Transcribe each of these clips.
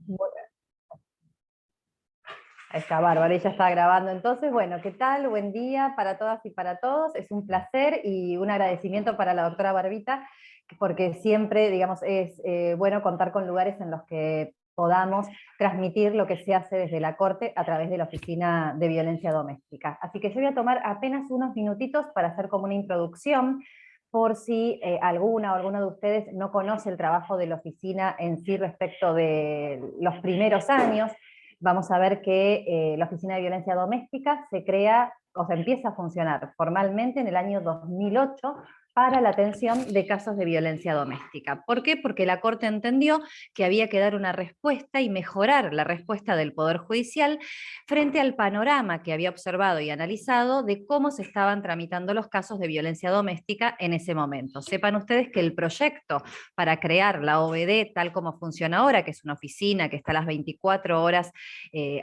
Bueno, ahí está Bárbara, ella está grabando. Entonces, bueno, ¿qué tal? Buen día para todas y para todos. Es un placer y un agradecimiento para la doctora Barbita, porque siempre, digamos, es bueno contar con lugares en los que podamos transmitir lo que se hace desde la Corte a través de la Oficina de Violencia Doméstica. Así que yo voy a tomar apenas unos minutitos para hacer como una introducción, por si alguna o alguno de ustedes no conoce el trabajo de la oficina en sí respecto de los primeros años. Vamos a ver que la Oficina de Violencia Doméstica se crea, o sea, empieza a funcionar formalmente en el año 2008 para la atención de casos de violencia doméstica. ¿Por qué? Porque la Corte entendió que había que dar una respuesta y mejorar la respuesta del Poder Judicial frente al panorama que había observado y analizado de cómo se estaban tramitando los casos de violencia doméstica en ese momento. Sepan ustedes que el proyecto para crear la OVD tal como funciona ahora, que es una oficina que está a las 24 horas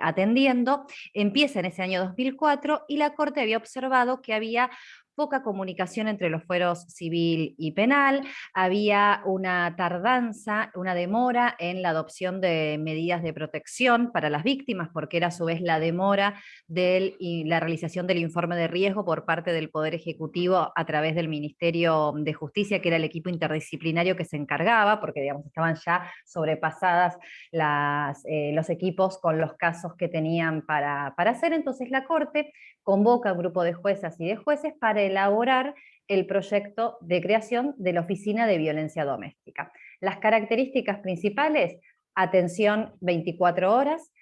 atendiendo, empieza en ese año 2004 y la Corte había observado que había poca comunicación entre los fueros civil y penal, había una tardanza, una demora en la adopción de medidas de protección para las víctimas, porque era a su vez la demora y la realización del informe de riesgo por parte del Poder Ejecutivo a través del Ministerio de Justicia, que era el equipo interdisciplinario que se encargaba, porque digamos, estaban ya sobrepasadas los equipos con los casos que tenían para hacer. Entonces la Corte convoca a un grupo de juezas y de jueces para elaborar el proyecto de creación de la Oficina de Violencia Doméstica. Las características principales: atención 24 horas.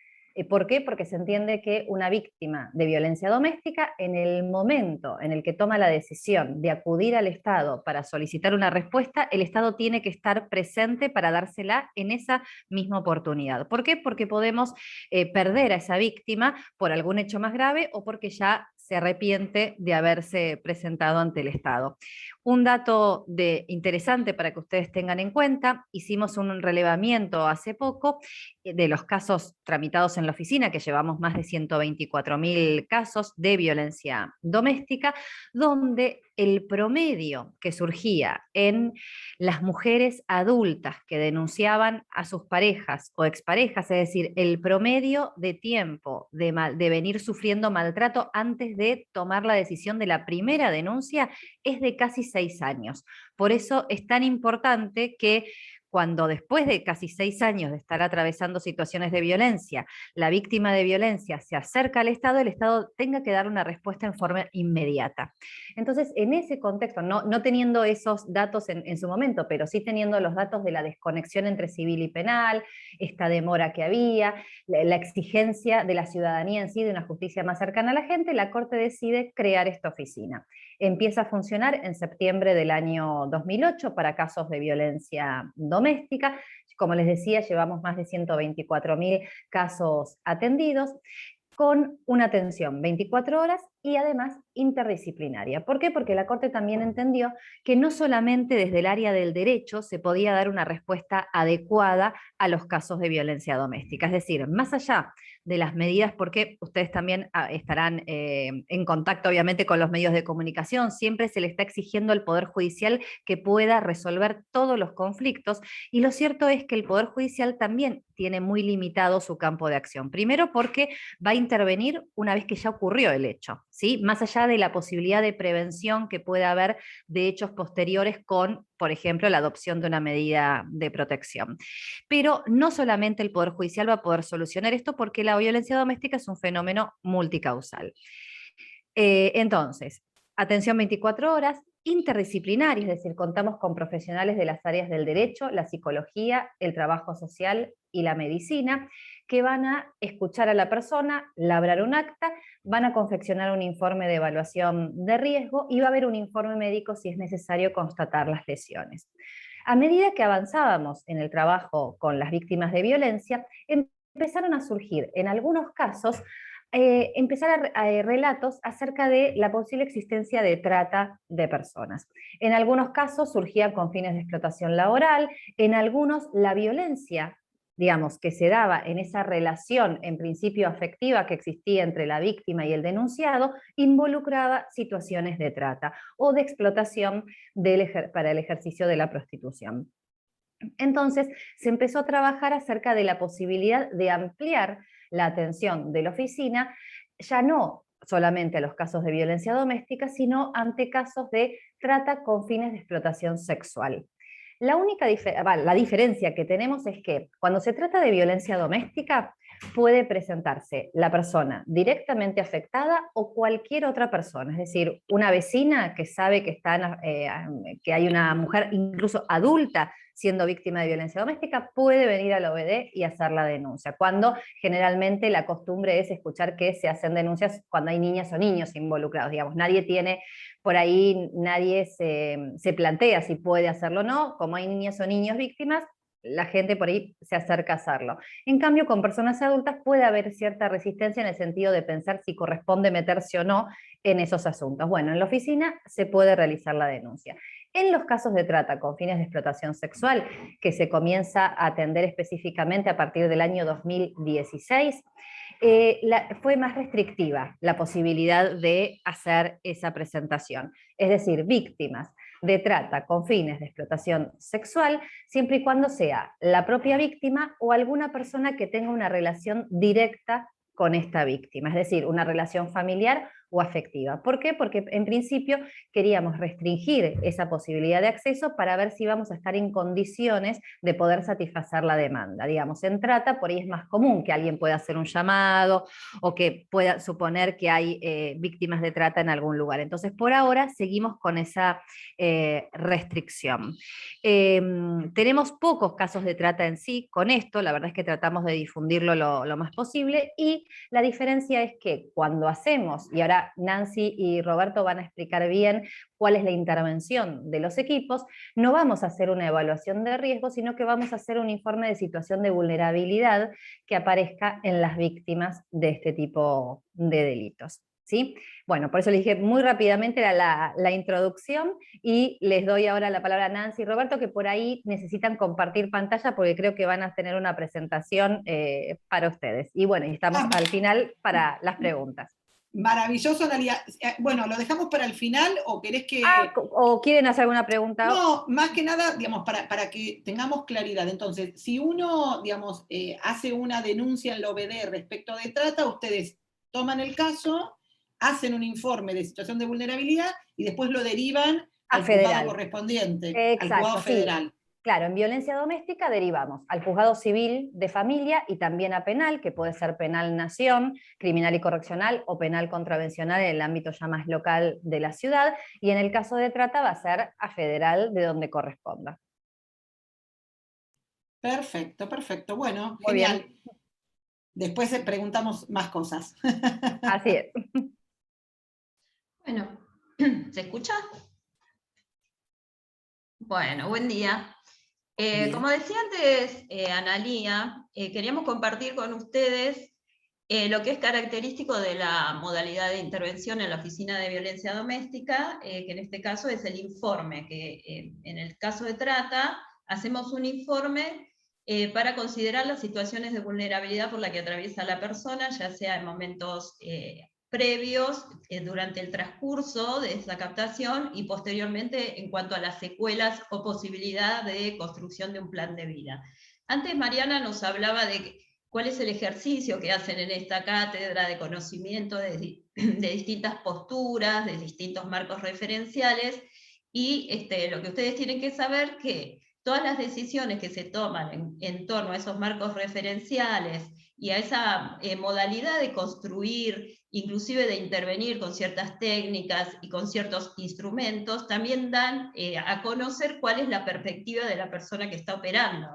¿Por qué? Porque se entiende que una víctima de violencia doméstica, en el momento en el que toma la decisión de acudir al Estado para solicitar una respuesta, el Estado tiene que estar presente para dársela en esa misma oportunidad. ¿Por qué? Porque podemos perder a esa víctima por algún hecho más grave o porque ya se arrepiente de haberse presentado ante el Estado. Un dato interesante para que ustedes tengan en cuenta: hicimos un relevamiento hace poco de los casos tramitados en la oficina, que llevamos más de 124.000 casos de violencia doméstica, donde el promedio que surgía en las mujeres adultas que denunciaban a sus parejas o exparejas, es decir, el promedio de tiempo de venir sufriendo maltrato antes de tomar la decisión de la primera denuncia, es de casi 6 años. Por eso es tan importante que cuando después de casi 6 años de estar atravesando situaciones de violencia, la víctima de violencia se acerca al Estado, el Estado tenga que dar una respuesta en forma inmediata. Entonces, en ese contexto, no teniendo esos datos en su momento, pero sí teniendo los datos de la desconexión entre civil y penal, esta demora que había, la exigencia de la ciudadanía en sí de una justicia más cercana a la gente, la Corte decide crear esta oficina. Empieza a funcionar en septiembre del año 2008 para casos de violencia doméstica. Como les decía, llevamos más de 124.000 casos atendidos, con una atención 24 horas y además interdisciplinaria. ¿Por qué? Porque la Corte también entendió que no solamente desde el área del derecho se podía dar una respuesta adecuada a los casos de violencia doméstica. Es decir, más allá de las medidas, porque ustedes también estarán en contacto obviamente con los medios de comunicación, siempre se le está exigiendo al Poder Judicial que pueda resolver todos los conflictos, y lo cierto es que el Poder Judicial también tiene muy limitado su campo de acción. Primero porque va a intervenir una vez que ya ocurrió el hecho, ¿sí? Más allá de la posibilidad de prevención que pueda haber de hechos posteriores con, por ejemplo, la adopción de una medida de protección. Pero no solamente el Poder Judicial va a poder solucionar esto, porque la violencia doméstica es un fenómeno multicausal. Entonces, atención 24 horas, interdisciplinaria, es decir, contamos con profesionales de las áreas del derecho, la psicología, el trabajo social y la medicina, que van a escuchar a la persona, labrar un acta, van a confeccionar un informe de evaluación de riesgo y va a haber un informe médico si es necesario constatar las lesiones. A medida que avanzábamos en el trabajo con las víctimas de violencia, empezaron a surgir en algunos casos empezar relatos acerca de la posible existencia de trata de personas. En algunos casos surgía con fines de explotación laboral, en algunos la violencia, digamos, que se daba en esa relación en principio afectiva que existía entre la víctima y el denunciado, involucraba situaciones de trata o de explotación para el ejercicio de la prostitución. Entonces se empezó a trabajar acerca de la posibilidad de ampliar la atención de la oficina, ya no solamente a los casos de violencia doméstica, sino ante casos de trata con fines de explotación sexual. La diferencia que tenemos es que cuando se trata de violencia doméstica, puede presentarse la persona directamente afectada o cualquier otra persona, es decir, una vecina que sabe que hay una mujer incluso adulta siendo víctima de violencia doméstica, puede venir al OBD y hacer la denuncia, cuando generalmente la costumbre es escuchar que se hacen denuncias cuando hay niñas o niños involucrados, digamos, nadie se plantea si puede hacerlo o no, como hay niñas o niños víctimas, la gente por ahí se acerca a hacerlo. En cambio, con personas adultas puede haber cierta resistencia en el sentido de pensar si corresponde meterse o no en esos asuntos. Bueno, en la oficina se puede realizar la denuncia. En los casos de trata con fines de explotación sexual, que se comienza a atender específicamente a partir del año 2016, fue más restrictiva la posibilidad de hacer esa presentación. Es decir, víctimas de trata con fines de explotación sexual, siempre y cuando sea la propia víctima o alguna persona que tenga una relación directa con esta víctima, es decir, una relación familiar o afectiva. ¿Por qué? Porque en principio queríamos restringir esa posibilidad de acceso para ver si íbamos a estar en condiciones de poder satisfacer la demanda. Digamos, en trata por ahí es más común que alguien pueda hacer un llamado o que pueda suponer que hay víctimas de trata en algún lugar. Entonces, por ahora seguimos con esa restricción. Tenemos pocos casos de trata en sí con esto, la verdad es que tratamos de difundirlo lo más posible, y la diferencia es que cuando hacemos, y ahora Nancy y Roberto van a explicar bien cuál es la intervención de los equipos, no vamos a hacer una evaluación de riesgo, sino que vamos a hacer un informe de situación de vulnerabilidad que aparezca en las víctimas de este tipo de delitos. ¿Sí? Bueno, por eso les dije muy rápidamente la introducción, y les doy ahora la palabra a Nancy y Roberto, que por ahí necesitan compartir pantalla porque creo que van a tener una presentación para ustedes. Y bueno, estamos al final para las preguntas. Maravilloso, Analia. Bueno, ¿lo dejamos para el final o querés que...? ¿O quieren hacer alguna pregunta? No, más que nada, digamos, para que tengamos claridad. Entonces, si uno, digamos, hace una denuncia en la OBD respecto de trata, ustedes toman el caso, hacen un informe de situación de vulnerabilidad y después lo derivan al juzgado correspondiente, exacto, al juzgado federal. Sí. Claro, en violencia doméstica derivamos al juzgado civil de familia y también a penal, que puede ser penal nación, criminal y correccional, o penal contravencional en el ámbito ya más local de la ciudad, y en el caso de trata va a ser a federal, de donde corresponda. Perfecto, perfecto. Bueno, Muy genial. Bien. Después preguntamos más cosas. Así es. Bueno, ¿se escucha? Bueno, buen día. Como decía antes Analía, queríamos compartir con ustedes lo que es característico de la modalidad de intervención en la Oficina de Violencia Doméstica, que en este caso es el informe, que en el caso de trata hacemos un informe para considerar las situaciones de vulnerabilidad por la que atraviesa la persona, ya sea en momentos previos, durante el transcurso de esa captación y posteriormente en cuanto a las secuelas o posibilidad de construcción de un plan de vida. Antes Mariana nos hablaba de cuál es el ejercicio que hacen en esta cátedra de conocimiento de distintas posturas, de distintos marcos referenciales, y lo que ustedes tienen que saber que todas las decisiones que se toman en torno a esos marcos referenciales y a esa modalidad de construir, inclusive de intervenir con ciertas técnicas y con ciertos instrumentos, también dan a conocer cuál es la perspectiva de la persona que está operando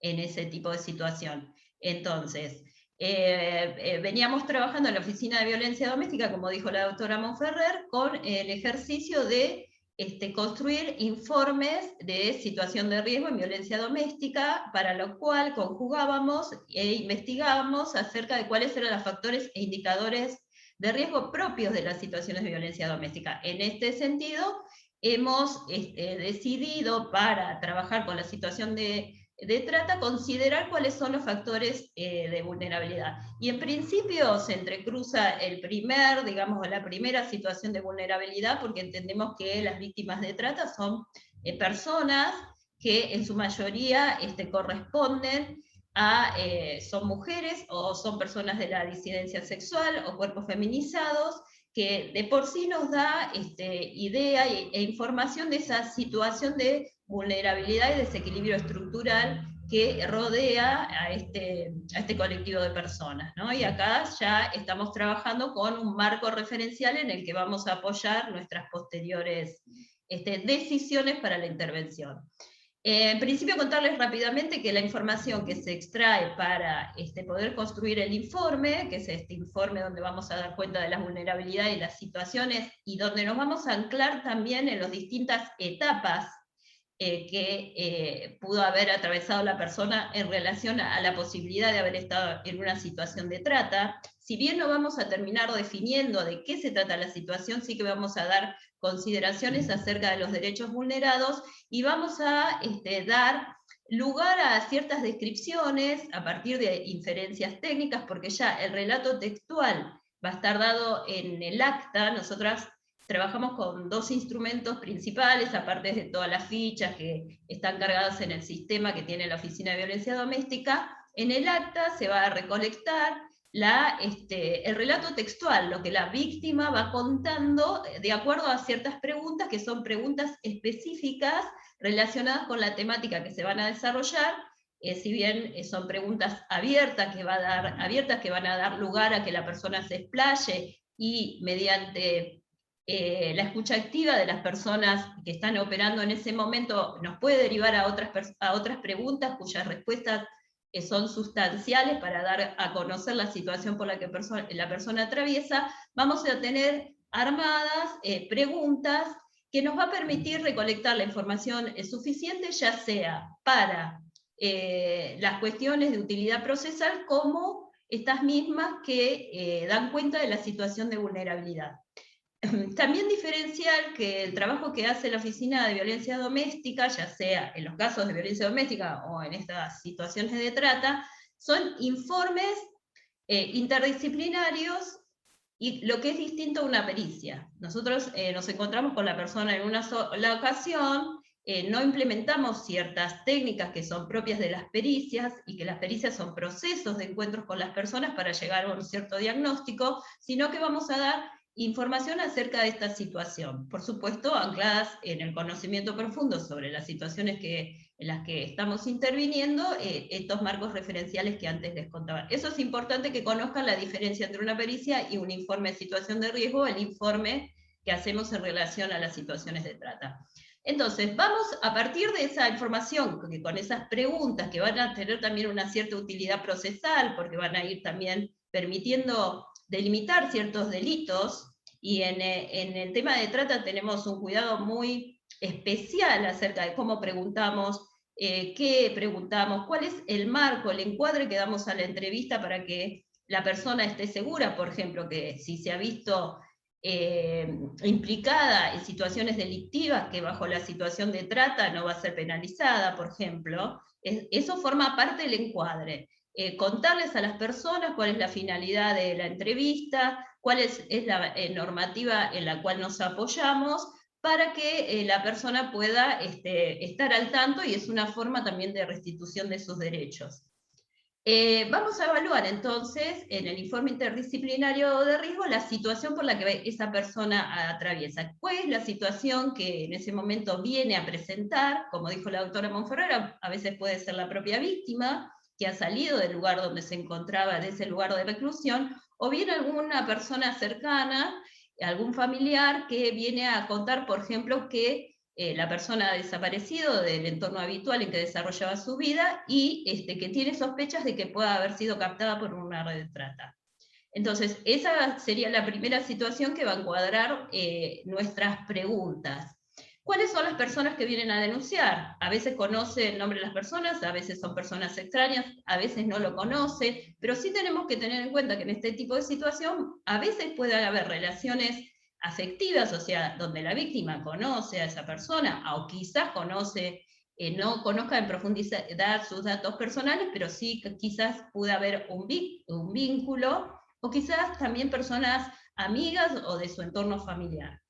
en ese tipo de situación. Entonces, veníamos trabajando en la Oficina de Violencia Doméstica, como dijo la doctora Monferrer, con el ejercicio de construir informes de situación de riesgo en violencia doméstica, para lo cual conjugábamos e investigábamos acerca de cuáles eran los factores e indicadores de riesgo propios de las situaciones de violencia doméstica. En este sentido, hemos decidido, para trabajar con la situación de trata, considerar cuáles son los factores de vulnerabilidad. Y en principio se entrecruza la primera situación de vulnerabilidad, porque entendemos que las víctimas de trata son personas que en su mayoría corresponden a, son mujeres o son personas de la disidencia sexual o cuerpos feminizados, que de por sí nos da idea e información de esa situación de vulnerabilidad y desequilibrio estructural que rodea a este colectivo de personas, ¿no? Y acá ya estamos trabajando con un marco referencial en el que vamos a apoyar nuestras posteriores decisiones para la intervención. En principio, contarles rápidamente que la información que se extrae para poder construir el informe, que es este informe donde vamos a dar cuenta de las vulnerabilidades y las situaciones, y donde nos vamos a anclar también en las distintas etapas que pudo haber atravesado la persona en relación a la posibilidad de haber estado en una situación de trata. Si bien no vamos a terminar definiendo de qué se trata la situación, sí que vamos a dar consideraciones acerca de los derechos vulnerados y vamos a dar lugar a ciertas descripciones a partir de inferencias técnicas, porque ya el relato textual va a estar dado en el acta. Nosotras trabajamos con dos instrumentos principales, aparte de todas las fichas que están cargadas en el sistema que tiene la Oficina de Violencia Doméstica. En el acta se va a recolectar el relato textual, lo que la víctima va contando de acuerdo a ciertas preguntas, que son preguntas específicas relacionadas con la temática que se van a desarrollar, si bien son preguntas abiertas que van a dar lugar a que la persona se explaye y mediante la escucha activa de las personas que están operando en ese momento nos puede derivar a otras preguntas cuyas respuestas son sustanciales para dar a conocer la situación por la que la persona atraviesa. Vamos a tener armadas preguntas que nos va a permitir recolectar la información suficiente, ya sea para las cuestiones de utilidad procesal, como estas mismas que dan cuenta de la situación de vulnerabilidad. También diferenciar que el trabajo que hace la Oficina de Violencia Doméstica, ya sea en los casos de violencia doméstica o en estas situaciones de trata, son informes interdisciplinarios, y lo que es distinto a una pericia. Nosotros nos encontramos con la persona en una sola ocasión, no implementamos ciertas técnicas que son propias de las pericias, y que las pericias son procesos de encuentros con las personas para llegar a un cierto diagnóstico, sino que vamos a dar información acerca de esta situación, por supuesto ancladas en el conocimiento profundo sobre las situaciones en las que estamos interviniendo, estos marcos referenciales que antes les contaba. Eso es importante que conozcan la diferencia entre una pericia y un informe de situación de riesgo, el informe que hacemos en relación a las situaciones de trata. Entonces, vamos a partir de esa información, con esas preguntas que van a tener también una cierta utilidad procesal, porque van a ir también permitiendo delimitar ciertos delitos, y en el tema de trata tenemos un cuidado muy especial acerca de cómo preguntamos, qué preguntamos, cuál es el marco, el encuadre que damos a la entrevista para que la persona esté segura, por ejemplo, que si se ha visto implicada en situaciones delictivas, que bajo la situación de trata no va a ser penalizada, por ejemplo. Eso forma parte del encuadre. Contarles a las personas cuál es la finalidad de la entrevista, cuál es la normativa en la cual nos apoyamos, para que la persona pueda estar al tanto, y es una forma también de restitución de sus derechos. Vamos a evaluar entonces en el informe interdisciplinario de riesgo la situación por la que esa persona atraviesa. ¿Cuál es la situación que en ese momento viene a presentar? Como dijo la doctora Monferrer, a veces puede ser la propia víctima, que ha salido del lugar donde se encontraba, de ese lugar de reclusión, o bien alguna persona cercana, algún familiar que viene a contar, por ejemplo, que la persona ha desaparecido del entorno habitual en que desarrollaba su vida, y que tiene sospechas de que pueda haber sido captada por una red de trata. Entonces, esa sería la primera situación que va a encuadrar nuestras preguntas. ¿Cuáles son las personas que vienen a denunciar? A veces conoce el nombre de las personas, a veces son personas extrañas, a veces no lo conoce, pero sí tenemos que tener en cuenta que en este tipo de situación a veces puede haber relaciones afectivas, o sea, donde la víctima conoce a esa persona, o quizás no conozca en profundidad sus datos personales, pero sí quizás puede haber un vínculo, o quizás también personas amigas o de su entorno familiar.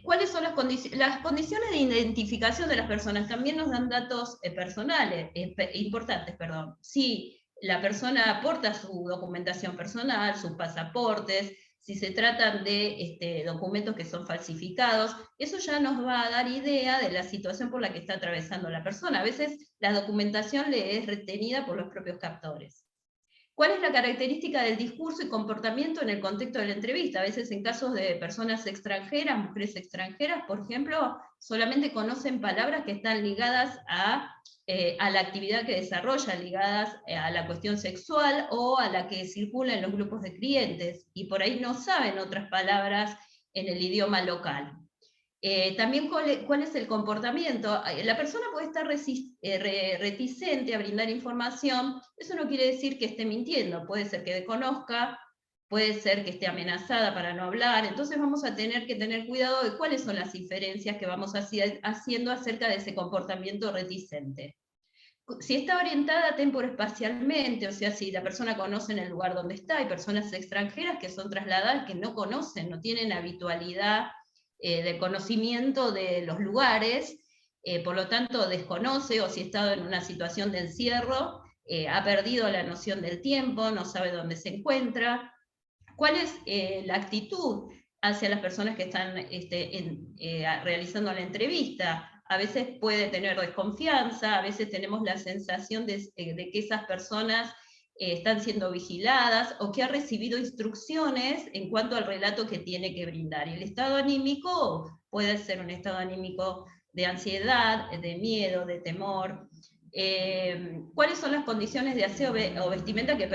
¿Cuáles son las condiciones de identificación de las personas? También nos dan datos personales, importantes, perdón. Si la persona aporta su documentación personal, sus pasaportes, si se tratan de documentos que son falsificados, eso ya nos va a dar idea de la situación por la que está atravesando la persona. A veces la documentación le es retenida por los propios captores. ¿Cuál es la característica del discurso y comportamiento en el contexto de la entrevista? A veces en casos de personas extranjeras, mujeres extranjeras, por ejemplo, solamente conocen palabras que están ligadas a la actividad que desarrolla, ligadas a la cuestión sexual o a la que circula en los grupos de clientes, y por ahí no saben otras palabras en el idioma local. También cuál es el comportamiento. La persona puede estar reticente a brindar información, eso no quiere decir que esté mintiendo, puede ser que desconozca, puede ser que esté amenazada para no hablar, entonces vamos a tener que tener cuidado de cuáles son las inferencias que vamos haciendo acerca de ese comportamiento reticente. Si está orientada temporoespacialmente, o sea, si la persona conoce en el lugar donde está, hay personas extranjeras que son trasladadas que no conocen, no tienen habitualidad de conocimiento de los lugares, por lo tanto desconoce, o si ha estado en una situación de encierro, ha perdido la noción del tiempo, no sabe dónde se encuentra. ¿Cuál es la actitud hacia las personas que están realizando la entrevista? A veces puede tener desconfianza, a veces tenemos la sensación de que esas personas están siendo vigiladas o que ha recibido instrucciones en cuanto al relato que tiene que brindar. Y el estado anímico puede ser un estado anímico de ansiedad, de miedo, de temor. ¿Cuáles son las condiciones de aseo o vestimenta que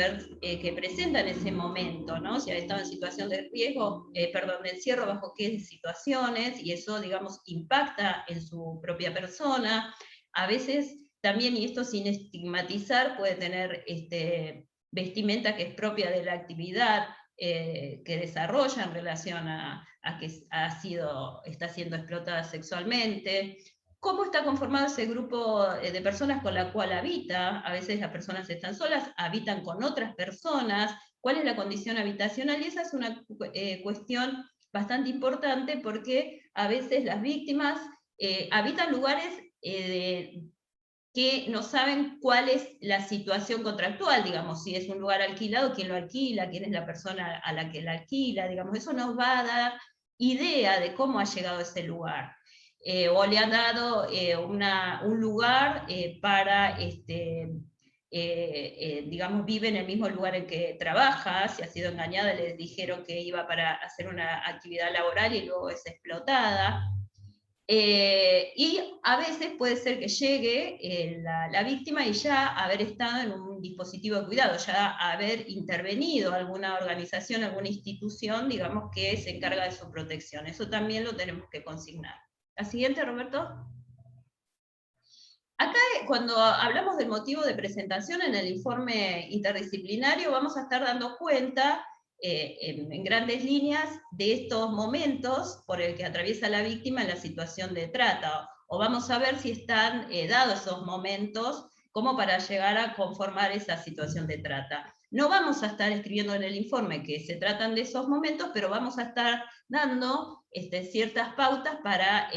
presenta en ese momento, ¿no? Si ha estado en situación de riesgo, de encierro, bajo qué situaciones, y eso, digamos, impacta en su propia persona. A veces también, y esto sin estigmatizar, puede tener vestimenta que es propia de la actividad que desarrolla en relación a que está siendo explotada sexualmente. ¿Cómo está conformado ese grupo de personas con la cual habita? A veces las personas están solas, habitan con otras personas. ¿Cuál es la condición habitacional? Y esa es una cuestión bastante importante, porque a veces las víctimas habitan lugares que no saben cuál es la situación contractual, digamos, si es un lugar alquilado, quién lo alquila, quién es la persona a la que la alquila, digamos, eso nos va a dar idea de cómo ha llegado a ese lugar. O le han dado un lugar para, digamos, vive en el mismo lugar en que trabaja, si ha sido engañada, le dijeron que iba para hacer una actividad laboral y luego es explotada. Y a veces puede ser que llegue la víctima y ya haber estado en un dispositivo de cuidado, ya haber intervenido alguna organización, alguna institución, digamos, que se encarga de su protección. Eso también lo tenemos que consignar. La siguiente, Roberto. Acá, cuando hablamos del motivo de presentación en el informe interdisciplinario, vamos a estar dando cuenta en grandes líneas de estos momentos por el que atraviesa la víctima en la situación de trata, o vamos a ver si están dados esos momentos como para llegar a conformar esa situación de trata. No vamos a estar escribiendo en el informe que se tratan de esos momentos, pero vamos a estar dando ciertas pautas para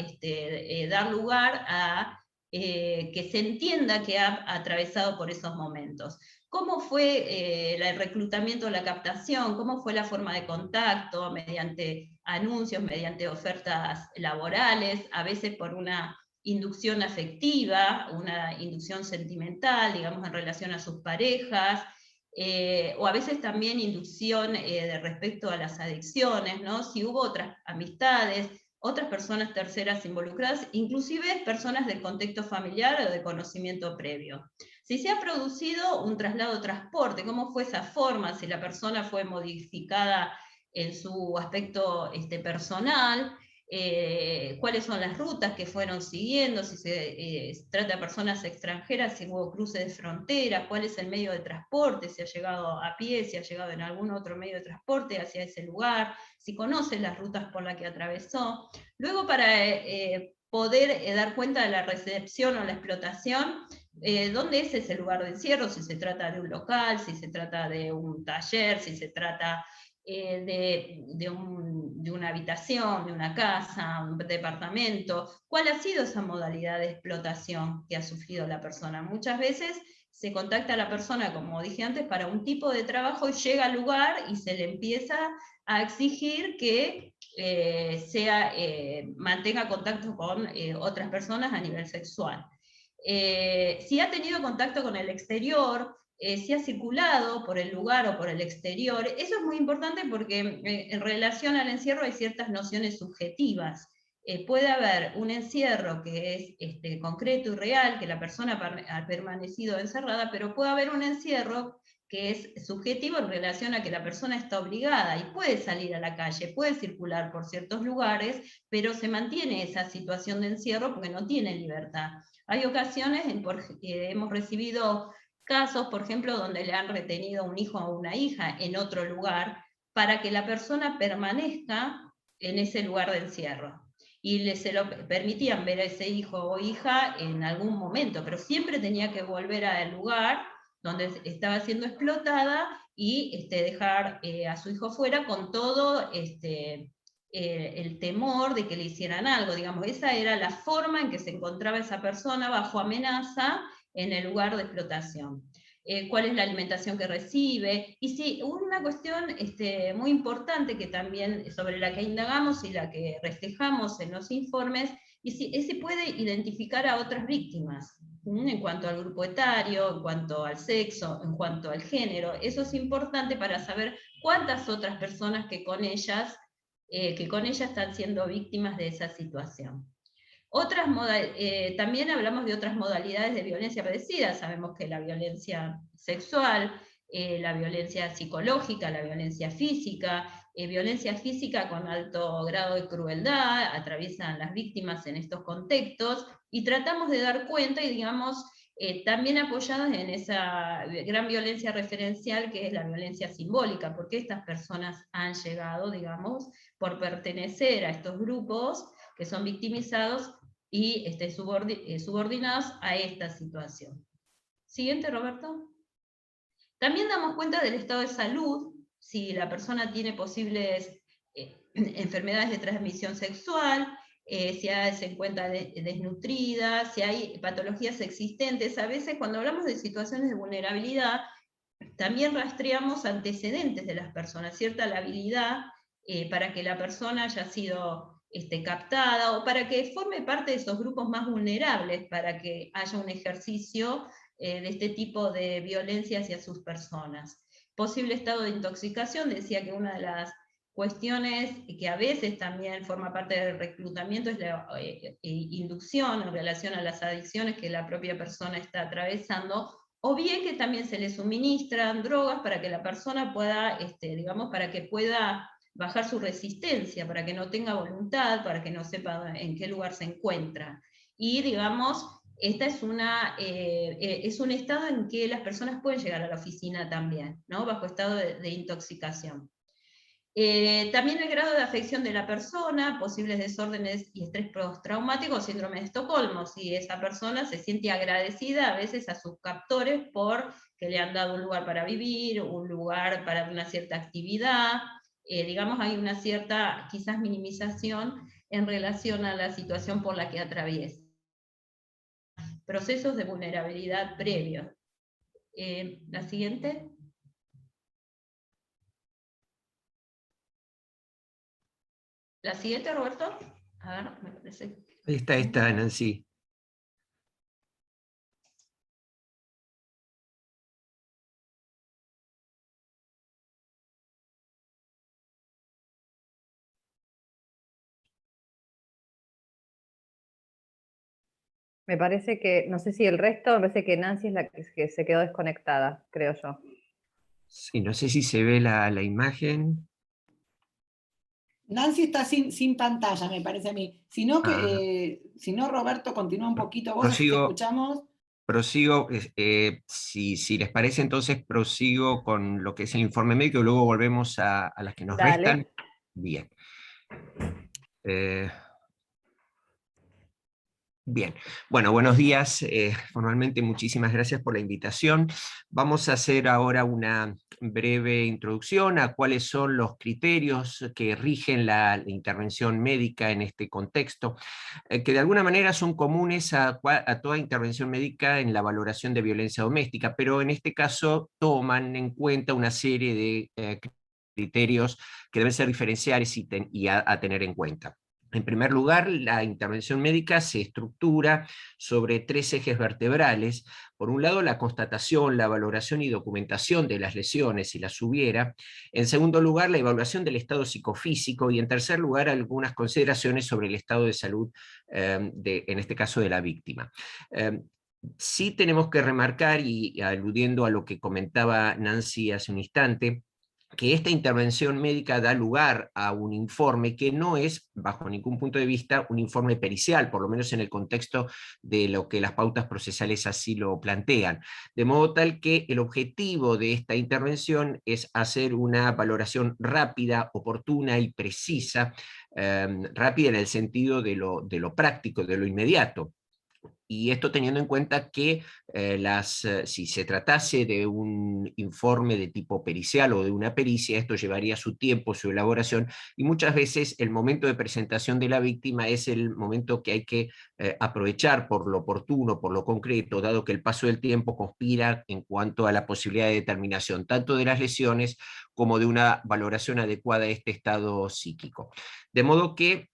dar lugar a que se entienda que ha atravesado por esos momentos. ¿Cómo fue el reclutamiento, la captación? ¿Cómo fue la forma de contacto? Mediante anuncios, mediante ofertas laborales, a veces por una inducción afectiva, una inducción sentimental, digamos, en relación a sus parejas, o a veces también inducción respecto a las adicciones, ¿no? Si hubo otras amistades, otras personas terceras involucradas, inclusive personas del contexto familiar o de conocimiento previo. Si se ha producido un traslado o transporte, ¿cómo fue esa forma? Si la persona fue modificada en su aspecto personal, cuáles son las rutas que fueron siguiendo, si se trata de personas extranjeras, si hubo cruces de frontera, cuál es el medio de transporte, si ha llegado a pie, si ha llegado en algún otro medio de transporte hacia ese lugar, si conoce las rutas por las que atravesó. Luego, para poder dar cuenta de la recepción o la explotación, ¿dónde es ese lugar de encierro? Si se trata de un local, si se trata de un taller, si se trata de una habitación, de una casa, un departamento. ¿Cuál ha sido esa modalidad de explotación que ha sufrido la persona? Muchas veces se contacta a la persona, como dije antes, para un tipo de trabajo y llega al lugar y se le empieza a exigir que mantenga contacto con otras personas a nivel sexual. Si ha tenido contacto con el exterior, si ha circulado por el lugar o por el exterior, eso es muy importante porque en relación al encierro hay ciertas nociones subjetivas. Puede haber un encierro que es concreto y real, que la persona ha permanecido encerrada, pero puede haber un encierro que es subjetivo en relación a que la persona está obligada y puede salir a la calle, puede circular por ciertos lugares, pero se mantiene esa situación de encierro porque no tiene libertad. Hay ocasiones en que hemos recibido casos, por ejemplo, donde le han retenido un hijo o una hija en otro lugar para que la persona permanezca en ese lugar de encierro. Y se lo permitían ver a ese hijo o hija en algún momento, pero siempre tenía que volver al lugar donde estaba siendo explotada y dejar a su hijo fuera con todo el temor de que le hicieran algo, digamos, esa era la forma en que se encontraba esa persona bajo amenaza en el lugar de explotación. Cuál es la alimentación que recibe, y sí, una cuestión muy importante que también sobre la que indagamos y la que reflejamos en los informes, y si se puede identificar a otras víctimas, en cuanto al grupo etario, en cuanto al sexo, en cuanto al género. Eso es importante para saber cuántas otras personas que con ellas están siendo víctimas de esa situación. También hablamos de otras modalidades de violencia padecida. Sabemos que la violencia sexual, la violencia psicológica, la violencia física con alto grado de crueldad, atraviesan las víctimas en estos contextos, y tratamos de dar cuenta, y digamos, también apoyadas en esa gran violencia referencial que es la violencia simbólica, porque estas personas han llegado, digamos, por pertenecer a estos grupos que son victimizados y subordinados a esta situación. Siguiente, Roberto. También damos cuenta del estado de salud, si la persona tiene posibles enfermedades de transmisión sexual, si se encuentra desnutrida, si hay patologías existentes. A veces cuando hablamos de situaciones de vulnerabilidad, también rastreamos antecedentes de las personas, cierta labilidad para que la persona haya sido captada, o para que forme parte de esos grupos más vulnerables, para que haya un ejercicio de este tipo de violencia hacia sus personas. Posible estado de intoxicación, decía que una de las cuestiones que a veces también forma parte del reclutamiento es la inducción en relación a las adicciones que la propia persona está atravesando, o bien que también se le suministran drogas para que la persona pueda, digamos, para que pueda bajar su resistencia, para que no tenga voluntad, para que no sepa en qué lugar se encuentra. Y digamos, esta es un estado en que las personas pueden llegar a la oficina también, ¿no? Bajo estado de intoxicación. También el grado de afección de la persona, posibles desórdenes y estrés postraumático, síndrome de Estocolmo, si esa persona se siente agradecida a veces a sus captores por que le han dado un lugar para vivir, un lugar para una cierta actividad, digamos, hay una cierta, quizás, minimización en relación a la situación por la que atraviesa. Procesos de vulnerabilidad previos. La siguiente. La siguiente, Roberto. A ver, me parece. Ahí está, Nancy. Me parece que, no sé si el resto, me parece que Nancy es la que se quedó desconectada, creo yo. Sí, no sé si se ve la imagen. Nancy está sin pantalla, me parece a mí. Si no, Roberto, continúa un poquito. Vos te escuchamos. Prosigo, si les parece, entonces prosigo con lo que es el informe médico y luego volvemos a las que nos restan. Bien. Bien, bueno, buenos días. Formalmente muchísimas gracias por la invitación. Vamos a hacer ahora una breve introducción a cuáles son los criterios que rigen la intervención médica en este contexto, que de alguna manera son comunes a toda intervención médica en la valoración de violencia doméstica, pero en este caso toman en cuenta una serie de criterios que deben ser diferenciales y a tener en cuenta. En primer lugar, la intervención médica se estructura sobre 3 ejes vertebrales. Por un lado, la constatación, la valoración y documentación de las lesiones, si las hubiera. En segundo lugar, la evaluación del estado psicofísico. Y en tercer lugar, algunas consideraciones sobre el estado de salud, en este caso de la víctima. Sí tenemos que remarcar, y aludiendo a lo que comentaba Nancy hace un instante, que esta intervención médica da lugar a un informe que no es, bajo ningún punto de vista, un informe pericial, por lo menos en el contexto de lo que las pautas procesales así lo plantean. De modo tal que el objetivo de esta intervención es hacer una valoración rápida, oportuna y precisa, rápida en el sentido de lo práctico, de lo inmediato. Y esto teniendo en cuenta que si se tratase de un informe de tipo pericial o de una pericia, esto llevaría su tiempo, su elaboración, y muchas veces el momento de presentación de la víctima es el momento que hay que aprovechar por lo oportuno, por lo concreto, dado que el paso del tiempo conspira en cuanto a la posibilidad de determinación tanto de las lesiones como de una valoración adecuada de este estado psíquico. De modo que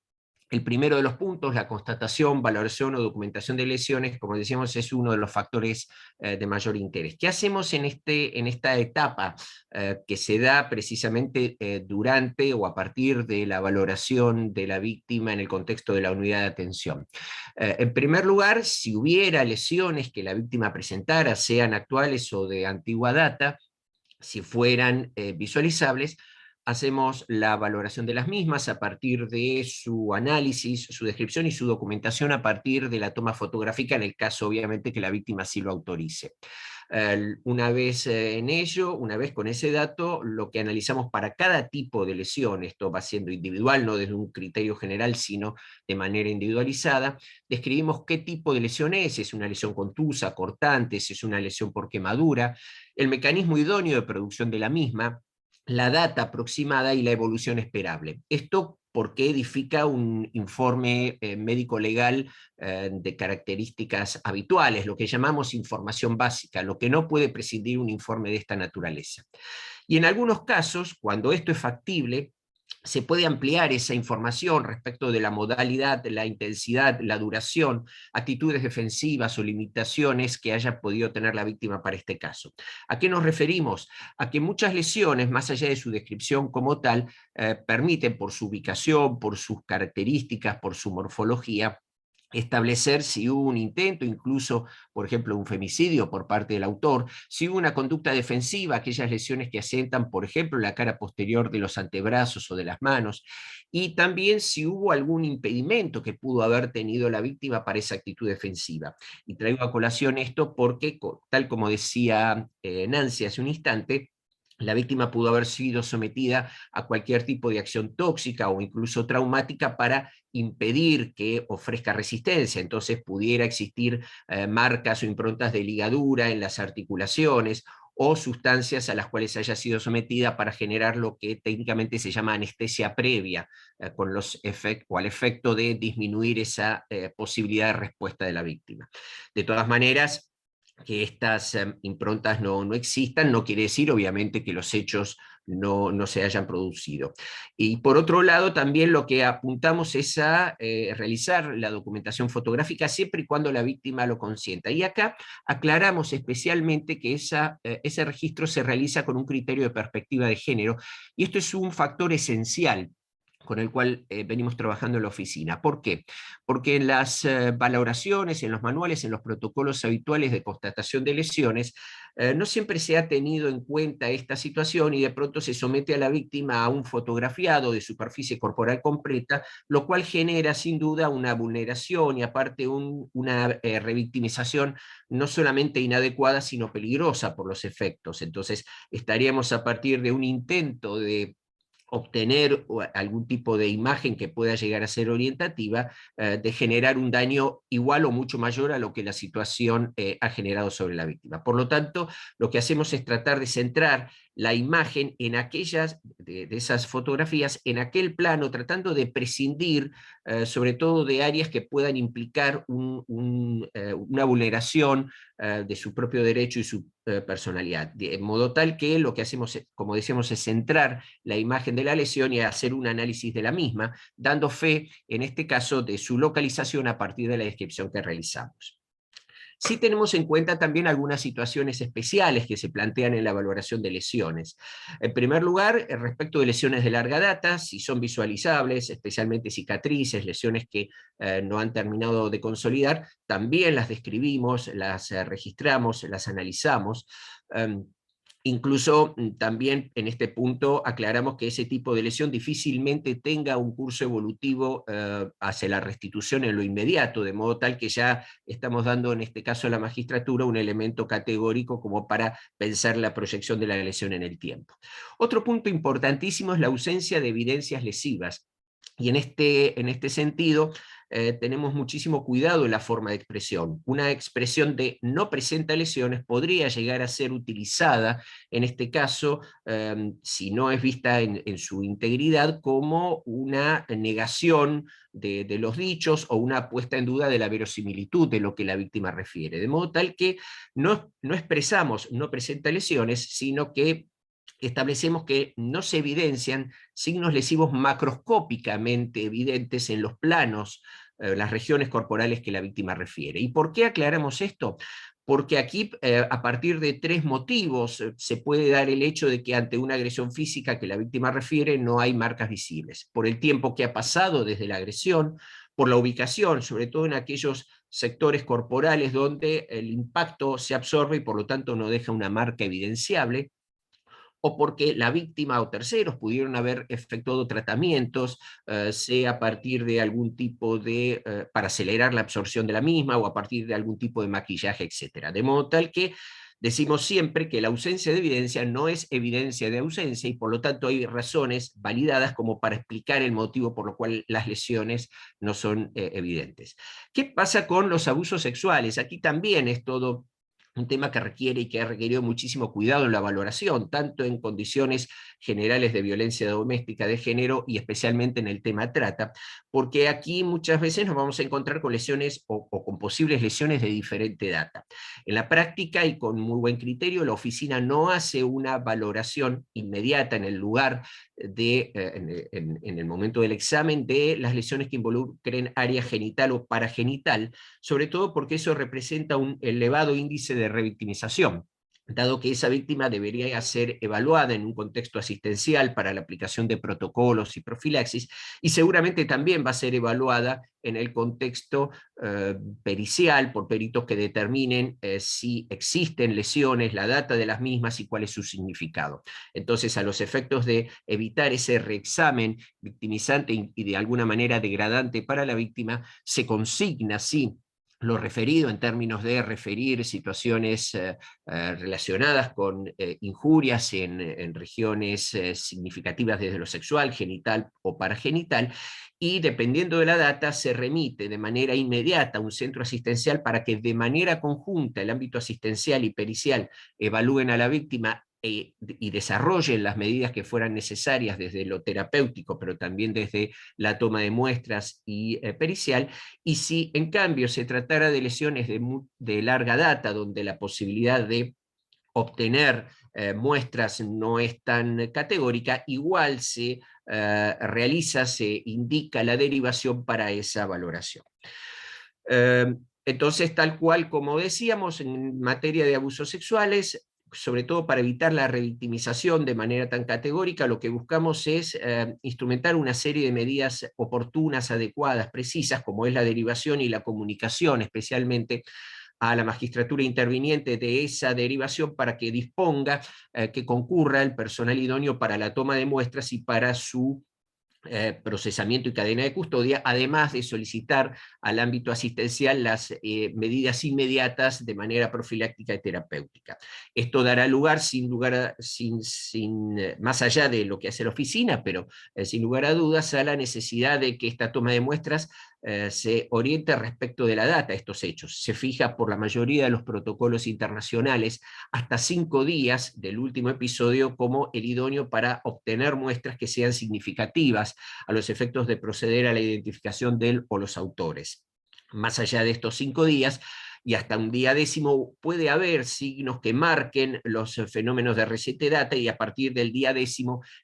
el primero de los puntos, la constatación, valoración o documentación de lesiones, como decíamos, es uno de los factores de mayor interés. ¿Qué hacemos en esta etapa que se da precisamente durante o a partir de la valoración de la víctima en el contexto de la unidad de atención? En primer lugar, si hubiera lesiones que la víctima presentara, sean actuales o de antigua data, si fueran visualizables, hacemos la valoración de las mismas a partir de su análisis, su descripción y su documentación a partir de la toma fotográfica, en el caso obviamente que la víctima sí lo autorice. Una vez en ello, una vez con ese dato, lo que analizamos para cada tipo de lesión, esto va siendo individual, no desde un criterio general, sino de manera individualizada, describimos qué tipo de lesión es una lesión contusa, cortante, si es una lesión por quemadura, el mecanismo idóneo de producción de la misma, la data aproximada y la evolución esperable. Esto porque edifica un informe médico-legal de características habituales, lo que llamamos información básica, lo que no puede prescindir un informe de esta naturaleza. Y en algunos casos, cuando esto es factible, se puede ampliar esa información respecto de la modalidad, la intensidad, la duración, actitudes defensivas o limitaciones que haya podido tener la víctima para este caso. ¿A qué nos referimos? A que muchas lesiones, más allá de su descripción como tal, permiten por su ubicación, por sus características, por su morfología, establecer si hubo un intento, incluso, por ejemplo, un femicidio por parte del autor, si hubo una conducta defensiva, aquellas lesiones que asientan, por ejemplo, la cara posterior de los antebrazos o de las manos, y también si hubo algún impedimento que pudo haber tenido la víctima para esa actitud defensiva. Y traigo a colación esto porque, tal como decía Nancy hace un instante, la víctima pudo haber sido sometida a cualquier tipo de acción tóxica o incluso traumática para impedir que ofrezca resistencia. Entonces pudiera existir marcas o improntas de ligadura en las articulaciones o sustancias a las cuales haya sido sometida para generar lo que técnicamente se llama anestesia previa, con los al efecto de disminuir esa posibilidad de respuesta de la víctima. De todas maneras, que estas improntas no existan, no quiere decir obviamente que los hechos no se hayan producido. Y por otro lado, también lo que apuntamos es a realizar la documentación fotográfica siempre y cuando la víctima lo consienta. Y acá aclaramos especialmente que ese registro se realiza con un criterio de perspectiva de género, y esto es un factor esencial con el cual venimos trabajando en la oficina. ¿Por qué? Porque en las valoraciones, en los manuales, en los protocolos habituales de constatación de lesiones, no siempre se ha tenido en cuenta esta situación y de pronto se somete a la víctima a un fotografiado de superficie corporal completa, lo cual genera sin duda una vulneración y aparte una revictimización no solamente inadecuada, sino peligrosa por los efectos. Entonces estaríamos a partir de un intento de obtener algún tipo de imagen que pueda llegar a ser orientativa, de generar un daño igual o mucho mayor a lo que la situación ha generado sobre la víctima. Por lo tanto, lo que hacemos es tratar de centrar la imagen en aquellas, de esas fotografías, en aquel plano, tratando de prescindir sobre todo de áreas que puedan implicar una vulneración de su propio derecho y su personalidad, de modo tal que lo que hacemos, como decíamos, es centrar la imagen de la lesión y hacer un análisis de la misma, dando fe, en este caso, de su localización a partir de la descripción que realizamos. Sí tenemos en cuenta también algunas situaciones especiales que se plantean en la valoración de lesiones. En primer lugar, respecto de lesiones de larga data, si son visualizables, especialmente cicatrices, lesiones que no han terminado de consolidar, también las describimos, las registramos, las analizamos. Incluso también en este punto aclaramos que ese tipo de lesión difícilmente tenga un curso evolutivo hacia la restitución en lo inmediato, de modo tal que ya estamos dando en este caso a la magistratura un elemento categórico como para pensar la proyección de la lesión en el tiempo. Otro punto importantísimo es la ausencia de evidencias lesivas. Y en este sentido, tenemos muchísimo cuidado en la forma de expresión. Una expresión de no presenta lesiones podría llegar a ser utilizada, en este caso, si no es vista en su integridad, como una negación de los dichos o una puesta en duda de la verosimilitud de lo que la víctima refiere. De modo tal que no expresamos no presenta lesiones, sino que establecemos que no se evidencian signos lesivos macroscópicamente evidentes en los planos, las regiones corporales que la víctima refiere. ¿Y por qué aclaramos esto? Porque aquí, a partir de 3 motivos, se puede dar el hecho de que ante una agresión física que la víctima refiere no hay marcas visibles. Por el tiempo que ha pasado desde la agresión, por la ubicación, sobre todo en aquellos sectores corporales donde el impacto se absorbe y por lo tanto no deja una marca evidenciable, o porque la víctima o terceros pudieron haber efectuado tratamientos, sea a partir de algún tipo de, para acelerar la absorción de la misma, o a partir de algún tipo de maquillaje, etc. De modo tal que decimos siempre que la ausencia de evidencia no es evidencia de ausencia, y por lo tanto hay razones validadas como para explicar el motivo por lo cual las lesiones no son evidentes. ¿Qué pasa con los abusos sexuales? Aquí también es todo un tema que requiere y que ha requerido muchísimo cuidado en la valoración, tanto en condiciones generales de violencia doméstica de género y especialmente en el tema trata, porque aquí muchas veces nos vamos a encontrar con lesiones o con posibles lesiones de diferente data. En la práctica y con muy buen criterio, la oficina no hace una valoración inmediata en el lugar en el momento del examen de las lesiones que involucren área genital o paragenital, sobre todo porque eso representa un elevado índice de revictimización, dado que esa víctima debería ser evaluada en un contexto asistencial para la aplicación de protocolos y profilaxis, y seguramente también va a ser evaluada en el contexto pericial por peritos que determinen si existen lesiones, la data de las mismas y cuál es su significado. Entonces, a los efectos de evitar ese reexamen victimizante y de alguna manera degradante para la víctima, se consigna, sí, lo referido en términos de referir situaciones relacionadas con injurias en regiones significativas desde lo sexual, genital o paragenital, y dependiendo de la data se remite de manera inmediata a un centro asistencial para que de manera conjunta el ámbito asistencial y pericial evalúen a la víctima y desarrollen las medidas que fueran necesarias desde lo terapéutico, pero también desde la toma de muestras y pericial. Y si en cambio se tratara de lesiones de larga data, donde la posibilidad de obtener muestras no es tan categórica, igual se realiza, se indica la derivación para esa valoración. Entonces, tal cual como decíamos, en materia de abusos sexuales, sobre todo para evitar la revictimización de manera tan categórica, lo que buscamos es instrumentar una serie de medidas oportunas, adecuadas, precisas, como es la derivación y la comunicación, especialmente a la magistratura interviniente de esa derivación, para que disponga que concurra el personal idóneo para la toma de muestras y para su procesamiento y cadena de custodia, además de solicitar al ámbito asistencial las medidas inmediatas de manera profiláctica y terapéutica. Esto dará lugar, más allá de lo que hace la oficina, pero sin lugar a dudas, a la necesidad de que esta toma de muestras se oriente respecto de la data de estos hechos. Se fija por la mayoría de los protocolos internacionales hasta 5 días del último episodio como el idóneo para obtener muestras que sean significativas a los efectos de proceder a la identificación de él o los autores. Más allá de estos 5 días, y hasta un día 10 puede haber signos que marquen los fenómenos de reset data, y a partir del día 10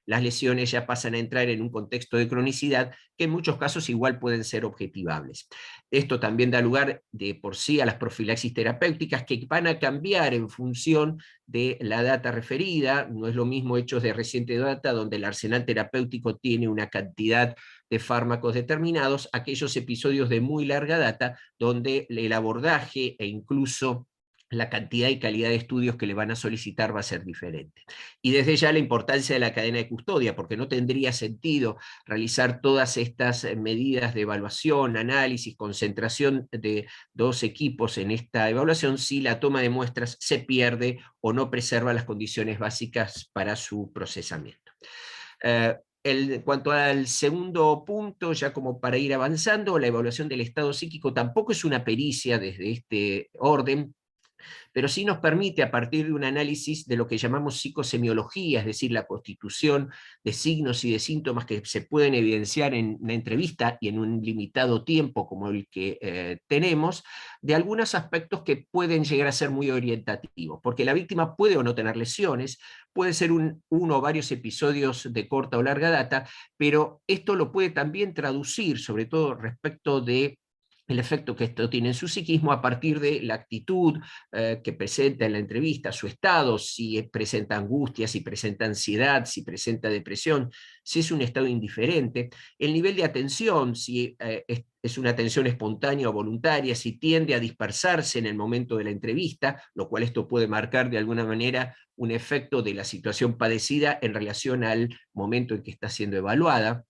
las lesiones ya pasan a entrar en un contexto de cronicidad que en muchos casos igual pueden ser objetivables. Esto también da lugar de por sí a las profilaxis terapéuticas que van a cambiar en función de la data referida. No es lo mismo hechos de reciente data, donde el arsenal terapéutico tiene una cantidad de fármacos determinados, aquellos episodios de muy larga data, donde el abordaje e incluso la cantidad y calidad de estudios que le van a solicitar va a ser diferente. Y desde ya la importancia de la cadena de custodia, porque no tendría sentido realizar todas estas medidas de evaluación, análisis, concentración de 2 equipos en esta evaluación si la toma de muestras se pierde o no preserva las condiciones básicas para su procesamiento. En cuanto al segundo punto, ya como para ir avanzando, la evaluación del estado psíquico tampoco es una pericia desde este orden, pero sí nos permite, a partir de un análisis de lo que llamamos psicosemiología, es decir, la constitución de signos y de síntomas que se pueden evidenciar en una entrevista y en un limitado tiempo como el que tenemos, de algunos aspectos que pueden llegar a ser muy orientativos, porque la víctima puede o no tener lesiones, puede ser uno o varios episodios de corta o larga data, pero esto lo puede también traducir, sobre todo respecto de el efecto que esto tiene en su psiquismo, a partir de la actitud que presenta en la entrevista, su estado, si presenta angustia, si presenta ansiedad, si presenta depresión, si es un estado indiferente, el nivel de atención, si es una atención espontánea o voluntaria, si tiende a dispersarse en el momento de la entrevista, lo cual esto puede marcar de alguna manera un efecto de la situación padecida en relación al momento en que está siendo evaluada,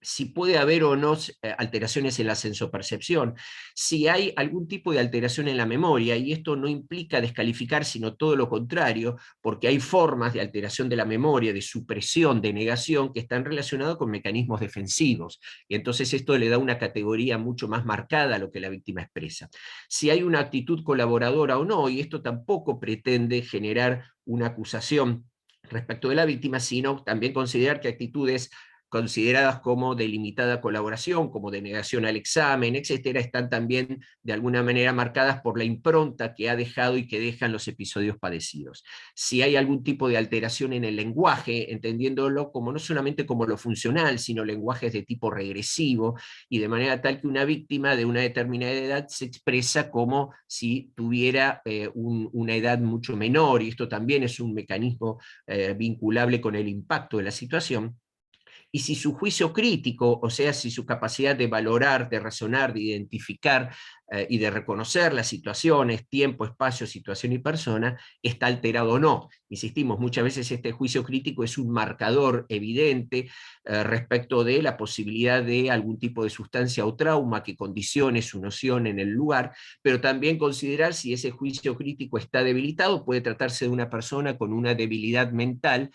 si puede haber o no alteraciones en la sensopercepción, si hay algún tipo de alteración en la memoria, y esto no implica descalificar, sino todo lo contrario, porque hay formas de alteración de la memoria, de supresión, de negación, que están relacionadas con mecanismos defensivos, y entonces esto le da una categoría mucho más marcada a lo que la víctima expresa. Si hay una actitud colaboradora o no, y esto tampoco pretende generar una acusación respecto de la víctima, sino también considerar que actitudes consideradas como de limitada colaboración, como de negación al examen, etcétera, están también de alguna manera marcadas por la impronta que ha dejado y que dejan los episodios padecidos. Si hay algún tipo de alteración en el lenguaje, entendiéndolo como no solamente como lo funcional, sino lenguajes de tipo regresivo, y de manera tal que una víctima de una determinada edad se expresa como si tuviera una edad mucho menor, y esto también es un mecanismo vinculable con el impacto de la situación. Y si su juicio crítico, o sea, si su capacidad de valorar, de razonar, de identificar y de reconocer las situaciones, tiempo, espacio, situación y persona, está alterado o no. Insistimos, muchas veces este juicio crítico es un marcador evidente respecto de la posibilidad de algún tipo de sustancia o trauma que condicione su noción en el lugar, pero también considerar si ese juicio crítico está debilitado. Puede tratarse de una persona con una debilidad mental,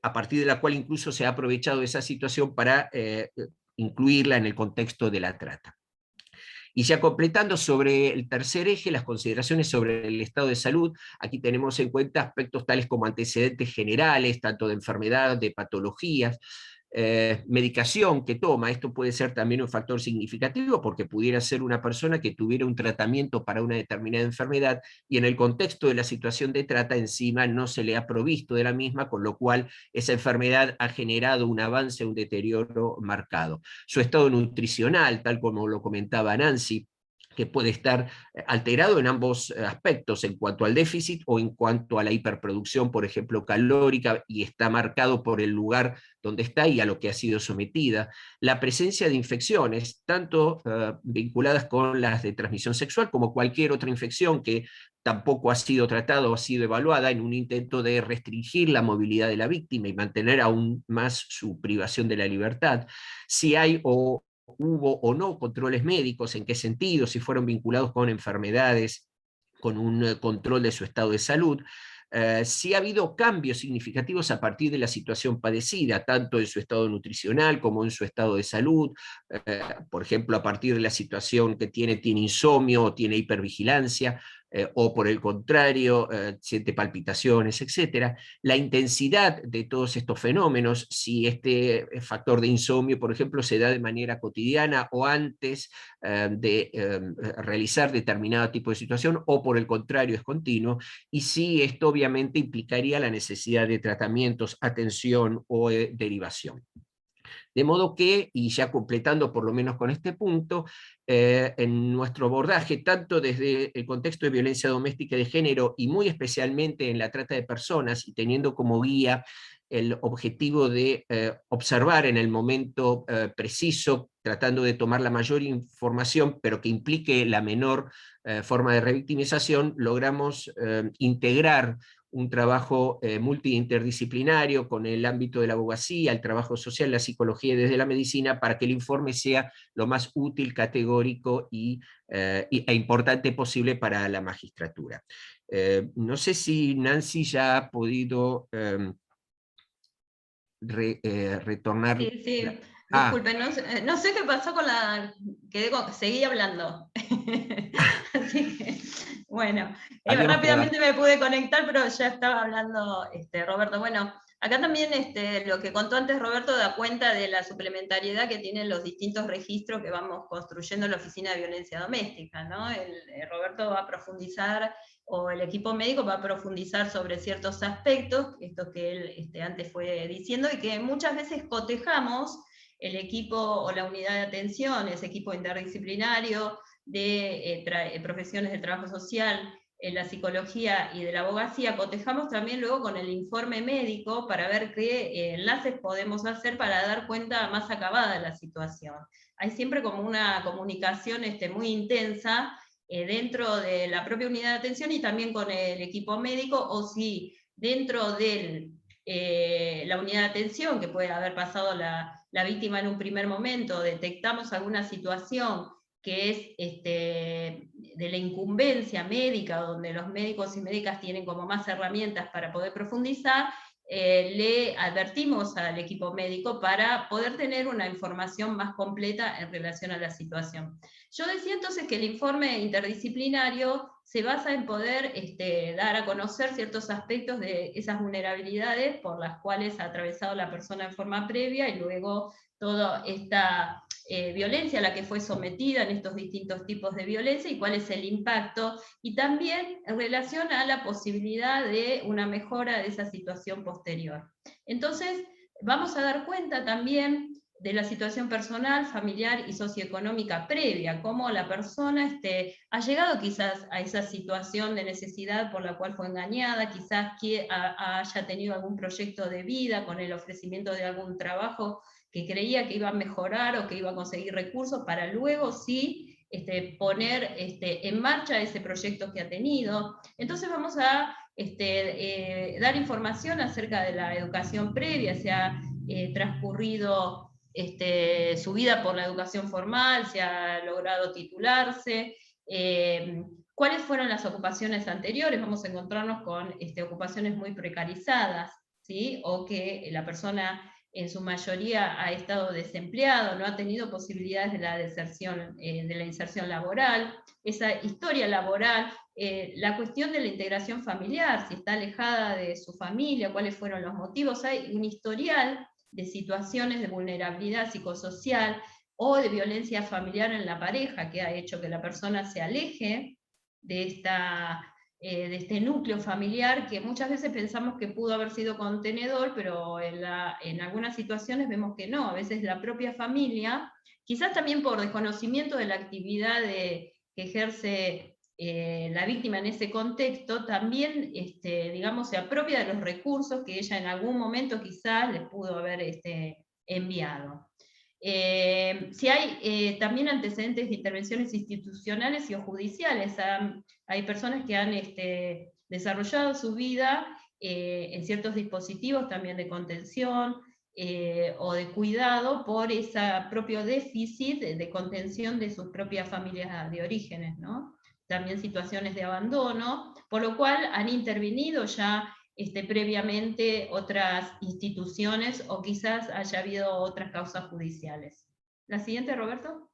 a partir de la cual incluso se ha aprovechado esa situación para incluirla en el contexto de la trata. Y ya completando sobre el tercer eje, las consideraciones sobre el estado de salud, aquí tenemos en cuenta aspectos tales como antecedentes generales, tanto de enfermedad, de patologías, medicación que toma. Esto puede ser también un factor significativo, porque pudiera ser una persona que tuviera un tratamiento para una determinada enfermedad y en el contexto de la situación de trata encima no se le ha provisto de la misma, con lo cual esa enfermedad ha generado un avance, un deterioro marcado. Su estado nutricional, tal como lo comentaba Nancy, que puede estar alterado en ambos aspectos, en cuanto al déficit o en cuanto a la hiperproducción, por ejemplo, calórica, y está marcado por el lugar donde está y a lo que ha sido sometida. La presencia de infecciones, tanto vinculadas con las de transmisión sexual como cualquier otra infección que tampoco ha sido tratada o ha sido evaluada en un intento de restringir la movilidad de la víctima y mantener aún más su privación de la libertad. Si hay o hubo o no controles médicos, en qué sentido, si fueron vinculados con enfermedades, con un control de su estado de salud, si ha habido cambios significativos a partir de la situación padecida, tanto en su estado nutricional como en su estado de salud, por ejemplo, a partir de la situación que tiene insomnio o tiene hipervigilancia, o por el contrario, siente palpitaciones, etc. La intensidad de todos estos fenómenos, si este factor de insomnio, por ejemplo, se da de manera cotidiana o antes de realizar determinado tipo de situación, o por el contrario es continuo, y si esto obviamente implicaría la necesidad de tratamientos, atención o derivación. De modo que, y ya completando por lo menos con este punto, en nuestro abordaje, tanto desde el contexto de violencia doméstica de género y muy especialmente en la trata de personas, y teniendo como guía el objetivo de observar en el momento preciso, tratando de tomar la mayor información, pero que implique la menor forma de revictimización, logramos integrar un trabajo multiinterdisciplinario con el ámbito de la abogacía, el trabajo social, la psicología y desde la medicina, para que el informe sea lo más útil, categórico e importante posible para la magistratura. No sé si Nancy ya ha podido retornar. Sí, sí. Disculpen, no sé qué pasó con la... seguí hablando. Así que, bueno, rápidamente me pude conectar, pero ya estaba hablando Roberto. Bueno, acá también lo que contó antes Roberto da cuenta de la suplementariedad que tienen los distintos registros que vamos construyendo en la Oficina de Violencia Doméstica, ¿no? Roberto va a profundizar, o el equipo médico va a profundizar sobre ciertos aspectos, esto que él antes fue diciendo, y que muchas veces cotejamos el equipo o la unidad de atención, ese equipo interdisciplinario de profesiones del trabajo social, la psicología y de la abogacía, cotejamos también luego con el informe médico para ver qué enlaces podemos hacer para dar cuenta más acabada de la situación. Hay siempre como una comunicación muy intensa dentro de la propia unidad de atención y también con el equipo médico, o si dentro de la unidad de atención, que puede haber pasado la víctima en un primer momento, detectamos alguna situación que es de la incumbencia médica, donde los médicos y médicas tienen como más herramientas para poder profundizar, le advertimos al equipo médico para poder tener una información más completa en relación a la situación. Yo decía entonces que el informe interdisciplinario se basa en poder dar a conocer ciertos aspectos de esas vulnerabilidades por las cuales ha atravesado la persona en forma previa, y luego toda esta violencia a la que fue sometida en estos distintos tipos de violencia y cuál es el impacto, y también en relación a la posibilidad de una mejora de esa situación posterior. Entonces, vamos a dar cuenta también de la situación personal, familiar y socioeconómica previa, cómo la persona ha llegado quizás a esa situación de necesidad por la cual fue engañada, quizás que haya tenido algún proyecto de vida con el ofrecimiento de algún trabajo que creía que iba a mejorar o que iba a conseguir recursos para luego sí poner en marcha ese proyecto que ha tenido. Entonces vamos a dar información acerca de la educación previa, se ha transcurrido su vida por la educación formal, se ha logrado titularse, cuáles fueron las ocupaciones anteriores, vamos a encontrarnos con ocupaciones muy precarizadas, ¿sí? O que la persona en su mayoría ha estado desempleado, no ha tenido posibilidades de la deserción, de la inserción laboral, esa historia laboral, la cuestión de la integración familiar, si está alejada de su familia, cuáles fueron los motivos, hay un historial de situaciones de vulnerabilidad psicosocial o de violencia familiar en la pareja que ha hecho que la persona se aleje de este núcleo familiar, que muchas veces pensamos que pudo haber sido contenedor, pero en algunas situaciones vemos que no, a veces la propia familia, quizás también por desconocimiento de la actividad que que ejerce la víctima en ese contexto, también digamos, se apropia de los recursos que ella en algún momento quizás les pudo haber enviado. Si hay también antecedentes de intervenciones institucionales y o judiciales, hay personas que han desarrollado su vida en ciertos dispositivos también de contención o de cuidado por ese propio déficit de contención de sus propias familias de orígenes, ¿no? También situaciones de abandono, por lo cual han intervenido ya previamente otras instituciones o quizás haya habido otras causas judiciales. La siguiente, Roberto.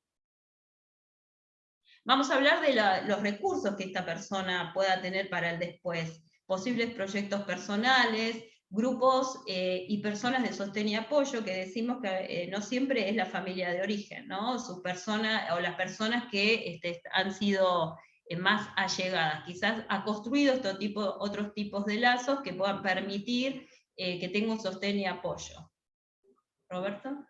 Vamos a hablar de los recursos que esta persona pueda tener para el después, posibles proyectos personales, grupos y personas de sostén y apoyo, que decimos que no siempre es la familia de origen, ¿no? Sus personas o las personas que han sido más allegadas, quizás ha construido otros tipos de lazos que puedan permitir que tenga un sostén y apoyo. Roberto.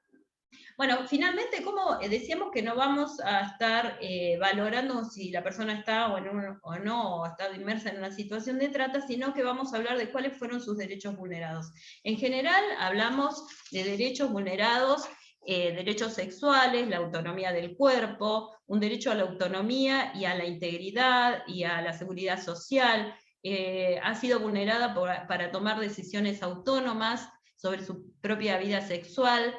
Bueno, finalmente, como decíamos que no vamos a estar valorando si la persona está o no, o ha estado inmersa en una situación de trata, sino que vamos a hablar de cuáles fueron sus derechos vulnerados. En general, hablamos de derechos vulnerados, derechos sexuales, la autonomía del cuerpo, un derecho a la autonomía y a la integridad y a la seguridad social, ha sido vulnerada para tomar decisiones autónomas sobre su propia vida sexual,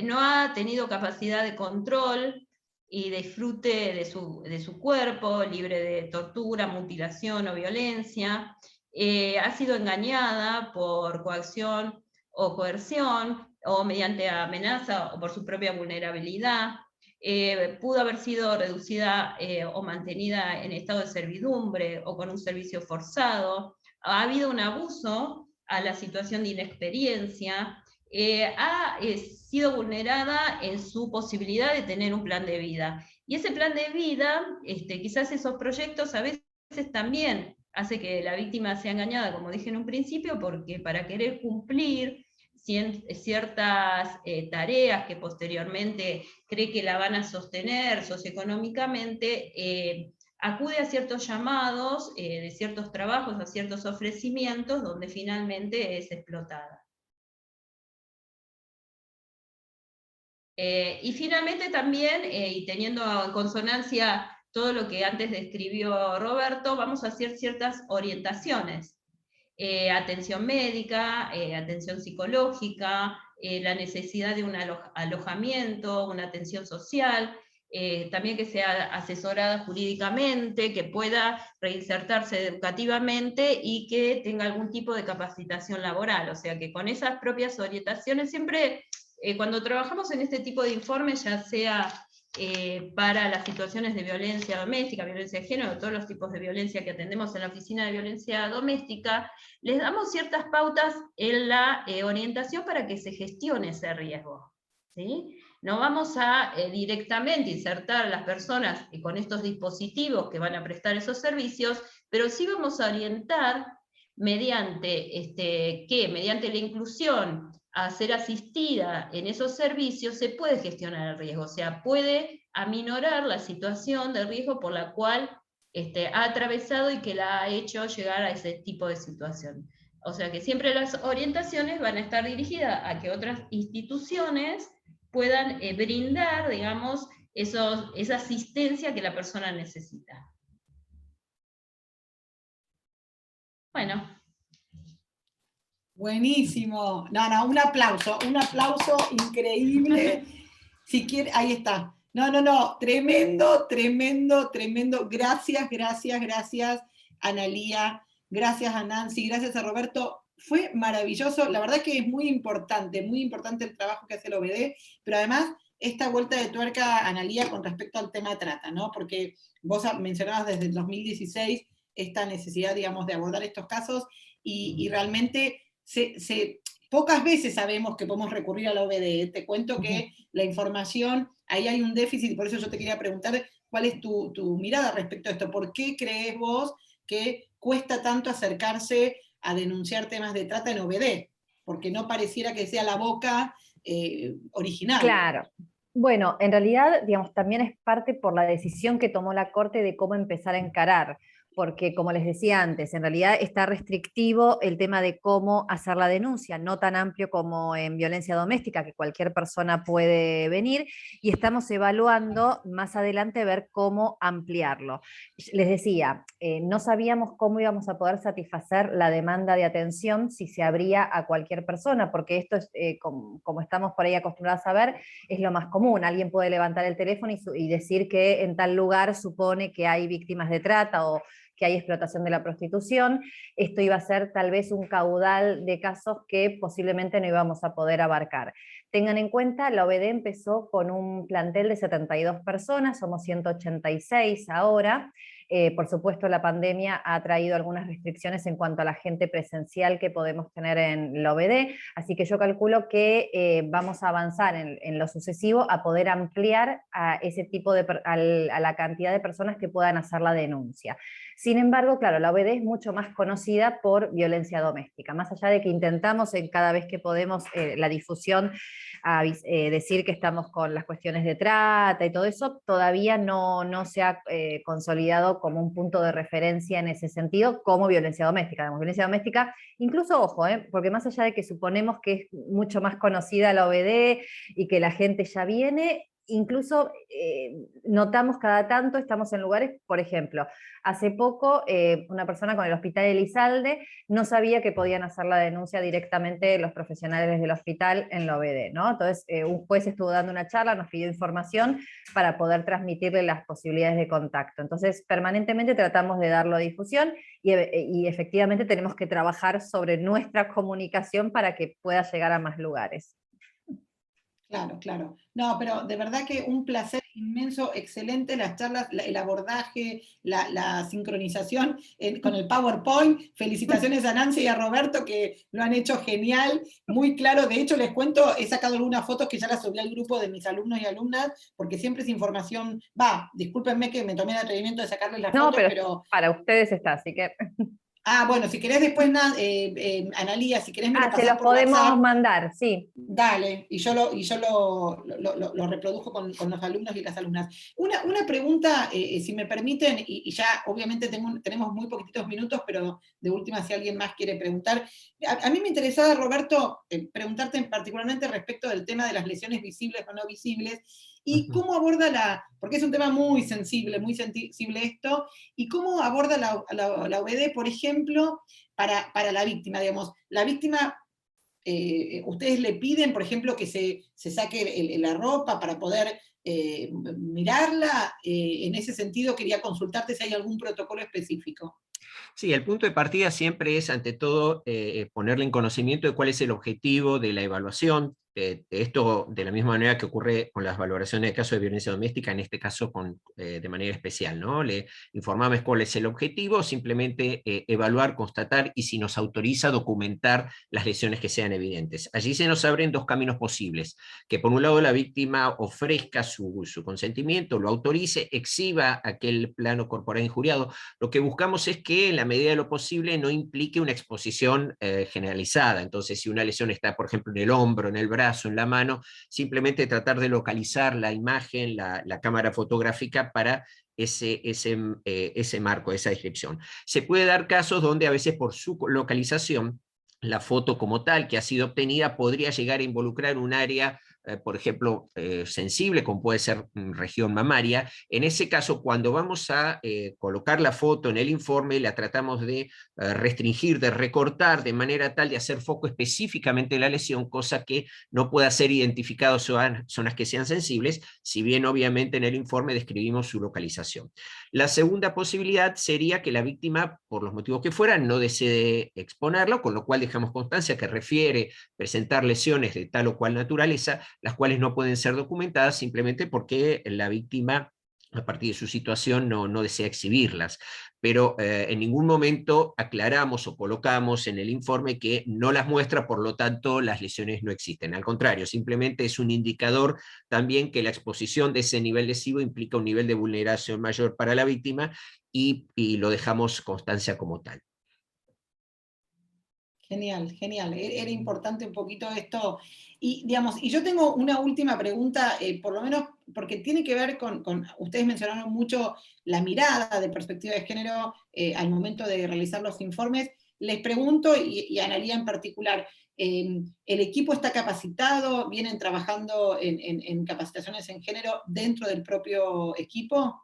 no ha tenido capacidad de control y disfrute de su cuerpo, libre de tortura, mutilación o violencia, ha sido engañada por coacción o coerción, o mediante amenaza o por su propia vulnerabilidad, pudo haber sido reducida o mantenida en estado de servidumbre o con un servicio forzado, ha habido un abuso a la situación de inexperiencia, ha sido vulnerada en su posibilidad de tener un plan de vida. Y ese plan de vida, quizás esos proyectos a veces también hace que la víctima sea engañada, como dije en un principio, porque para querer cumplir ciertas tareas que posteriormente cree que la van a sostener socioeconómicamente, acude a ciertos llamados de ciertos trabajos, a ciertos ofrecimientos, donde finalmente es explotada. Y finalmente también, y teniendo en consonancia todo lo que antes describió Roberto, vamos a hacer ciertas orientaciones. Atención médica, atención psicológica, la necesidad de un alojamiento, una atención social, también que sea asesorada jurídicamente, que pueda reinsertarse educativamente y que tenga algún tipo de capacitación laboral. O sea que con esas propias orientaciones siempre... cuando trabajamos en este tipo de informes, ya sea para las situaciones de violencia doméstica, violencia de género, todos los tipos de violencia que atendemos en la oficina de violencia doméstica, les damos ciertas pautas en la orientación para que se gestione ese riesgo, ¿sí? No vamos a directamente insertar a las personas con estos dispositivos que van a prestar esos servicios, pero sí vamos a orientar mediante la inclusión a ser asistida en esos servicios, se puede gestionar el riesgo, o sea, puede aminorar la situación de riesgo por la cual ha atravesado y que la ha hecho llegar a ese tipo de situación. O sea que siempre las orientaciones van a estar dirigidas a que otras instituciones puedan brindar, digamos, esa asistencia que la persona necesita. Bueno. Buenísimo. No, un aplauso increíble. Si quiere, ahí está. No, tremendo. Gracias, Analía. Gracias a Nancy, gracias a Roberto. Fue maravilloso. La verdad que es muy importante el trabajo que hace el OBD, pero además esta vuelta de tuerca, Analía, con respecto al tema trata, ¿no? Porque vos mencionabas desde el 2016 esta necesidad, digamos, de abordar estos casos y realmente pocas veces sabemos que podemos recurrir a la OBD. Te cuento que la información, ahí hay un déficit, y por eso yo te quería preguntar cuál es tu mirada respecto a esto. ¿Por qué crees vos que cuesta tanto acercarse a denunciar temas de trata en OBD? Porque no pareciera que sea la boca original. Claro. Bueno, en realidad, digamos, también es parte por la decisión que tomó la Corte de cómo empezar a encarar, porque como les decía antes, en realidad está restrictivo el tema de cómo hacer la denuncia, no tan amplio como en violencia doméstica, que cualquier persona puede venir, y estamos evaluando más adelante ver cómo ampliarlo. Les decía, no sabíamos cómo íbamos a poder satisfacer la demanda de atención si se abría a cualquier persona, porque esto es, como estamos por ahí acostumbrados a ver, es lo más común. Alguien puede levantar el teléfono y decir que en tal lugar supone que hay víctimas de trata o que hay explotación de la prostitución. Esto iba a ser tal vez un caudal de casos que posiblemente no íbamos a poder abarcar. Tengan en cuenta, la OBD empezó con un plantel de 72 personas, somos 186 ahora. Por supuesto, la pandemia ha traído algunas restricciones en cuanto a la gente presencial que podemos tener en la OBD, así que yo calculo que vamos a avanzar en lo sucesivo a poder ampliar a ese tipo de, a la cantidad de personas que puedan hacer la denuncia. Sin embargo, claro, la OBD es mucho más conocida por violencia doméstica, más allá de que intentamos en cada vez que podemos la difusión, decir que estamos con las cuestiones de trata y todo eso, todavía no se ha consolidado como un punto de referencia en ese sentido como violencia doméstica. Digamos, violencia doméstica, incluso, ojo, porque más allá de que suponemos que es mucho más conocida la OBD y que la gente ya viene, incluso notamos cada tanto, estamos en lugares, por ejemplo, hace poco una persona con el hospital Elizalde no sabía que podían hacer la denuncia directamente los profesionales del hospital en la OBD, ¿no? Entonces un juez estuvo dando una charla, nos pidió información para poder transmitirle las posibilidades de contacto. Entonces permanentemente tratamos de darlo a difusión y efectivamente tenemos que trabajar sobre nuestra comunicación para que pueda llegar a más lugares. Claro, claro. No, pero de verdad que un placer inmenso, excelente las charlas, el abordaje, la sincronización con el PowerPoint. Felicitaciones a Nancy y a Roberto que lo han hecho genial, muy claro. De hecho, les cuento, he sacado algunas fotos que ya las subí al grupo de mis alumnos y alumnas, porque siempre es información, discúlpenme que me tomé el atrevimiento de sacarles las fotos, pero para ustedes está, así que... bueno, si querés después, Analía, si querés me lo se pasás los por podemos WhatsApp. mandar, sí. Dale, y yo lo reproduzco con los alumnos y las alumnas. Una pregunta, si me permiten, y ya obviamente tenemos muy poquititos minutos, pero de última si alguien más quiere preguntar. A mí me interesaba, Roberto, preguntarte particularmente respecto del tema de las lesiones visibles o no visibles, y cómo aborda porque es un tema muy sensible esto, y cómo aborda la OBD, por ejemplo, para la víctima, digamos. La víctima, ustedes le piden, por ejemplo, que se saque la ropa para poder mirarla. En ese sentido, quería consultarte si hay algún protocolo específico. Sí, el punto de partida siempre es, ante todo, ponerle en conocimiento de cuál es el objetivo de la evaluación. Esto de la misma manera que ocurre con las valoraciones de casos de violencia doméstica, en este caso de manera especial, ¿no? Le informamos cuál es el objetivo, simplemente evaluar, constatar y, si nos autoriza, documentar las lesiones que sean evidentes. Allí se nos abren dos caminos posibles: que por un lado la víctima ofrezca su consentimiento, lo autorice, exhiba aquel plano corporal injuriado. Lo que buscamos es que en la medida de lo posible no implique una exposición generalizada. Entonces, si una lesión está, por ejemplo, en el hombro, en el brazo, en la mano, simplemente tratar de localizar la imagen, la cámara fotográfica para ese marco, esa descripción. Se puede dar casos donde a veces por su localización, la foto como tal que ha sido obtenida podría llegar a involucrar un área, por ejemplo, sensible, como puede ser región mamaria. En ese caso, cuando vamos a colocar la foto en el informe, la tratamos de restringir, de recortar, de manera tal de hacer foco específicamente en la lesión, cosa que no pueda ser identificado zonas que sean sensibles, si bien obviamente en el informe describimos su localización. La segunda posibilidad sería que la víctima, por los motivos que fueran, no desee exponerlo, con lo cual dejamos constancia que refiere presentar lesiones de tal o cual naturaleza, las cuales no pueden ser documentadas simplemente porque la víctima, a partir de su situación, no desea exhibirlas. Pero en ningún momento aclaramos o colocamos en el informe que no las muestra, por lo tanto las lesiones no existen. Al contrario, simplemente es un indicador también que la exposición de ese nivel lesivo implica un nivel de vulneración mayor para la víctima, y lo dejamos constancia como tal. Genial, genial. Era importante un poquito esto. Y, digamos, y yo tengo una última pregunta, por lo menos porque tiene que ver con, ustedes mencionaron mucho la mirada de perspectiva de género al momento de realizar los informes. Les pregunto, y a Analía en particular, ¿el equipo está capacitado? ¿Vienen trabajando en capacitaciones en género dentro del propio equipo?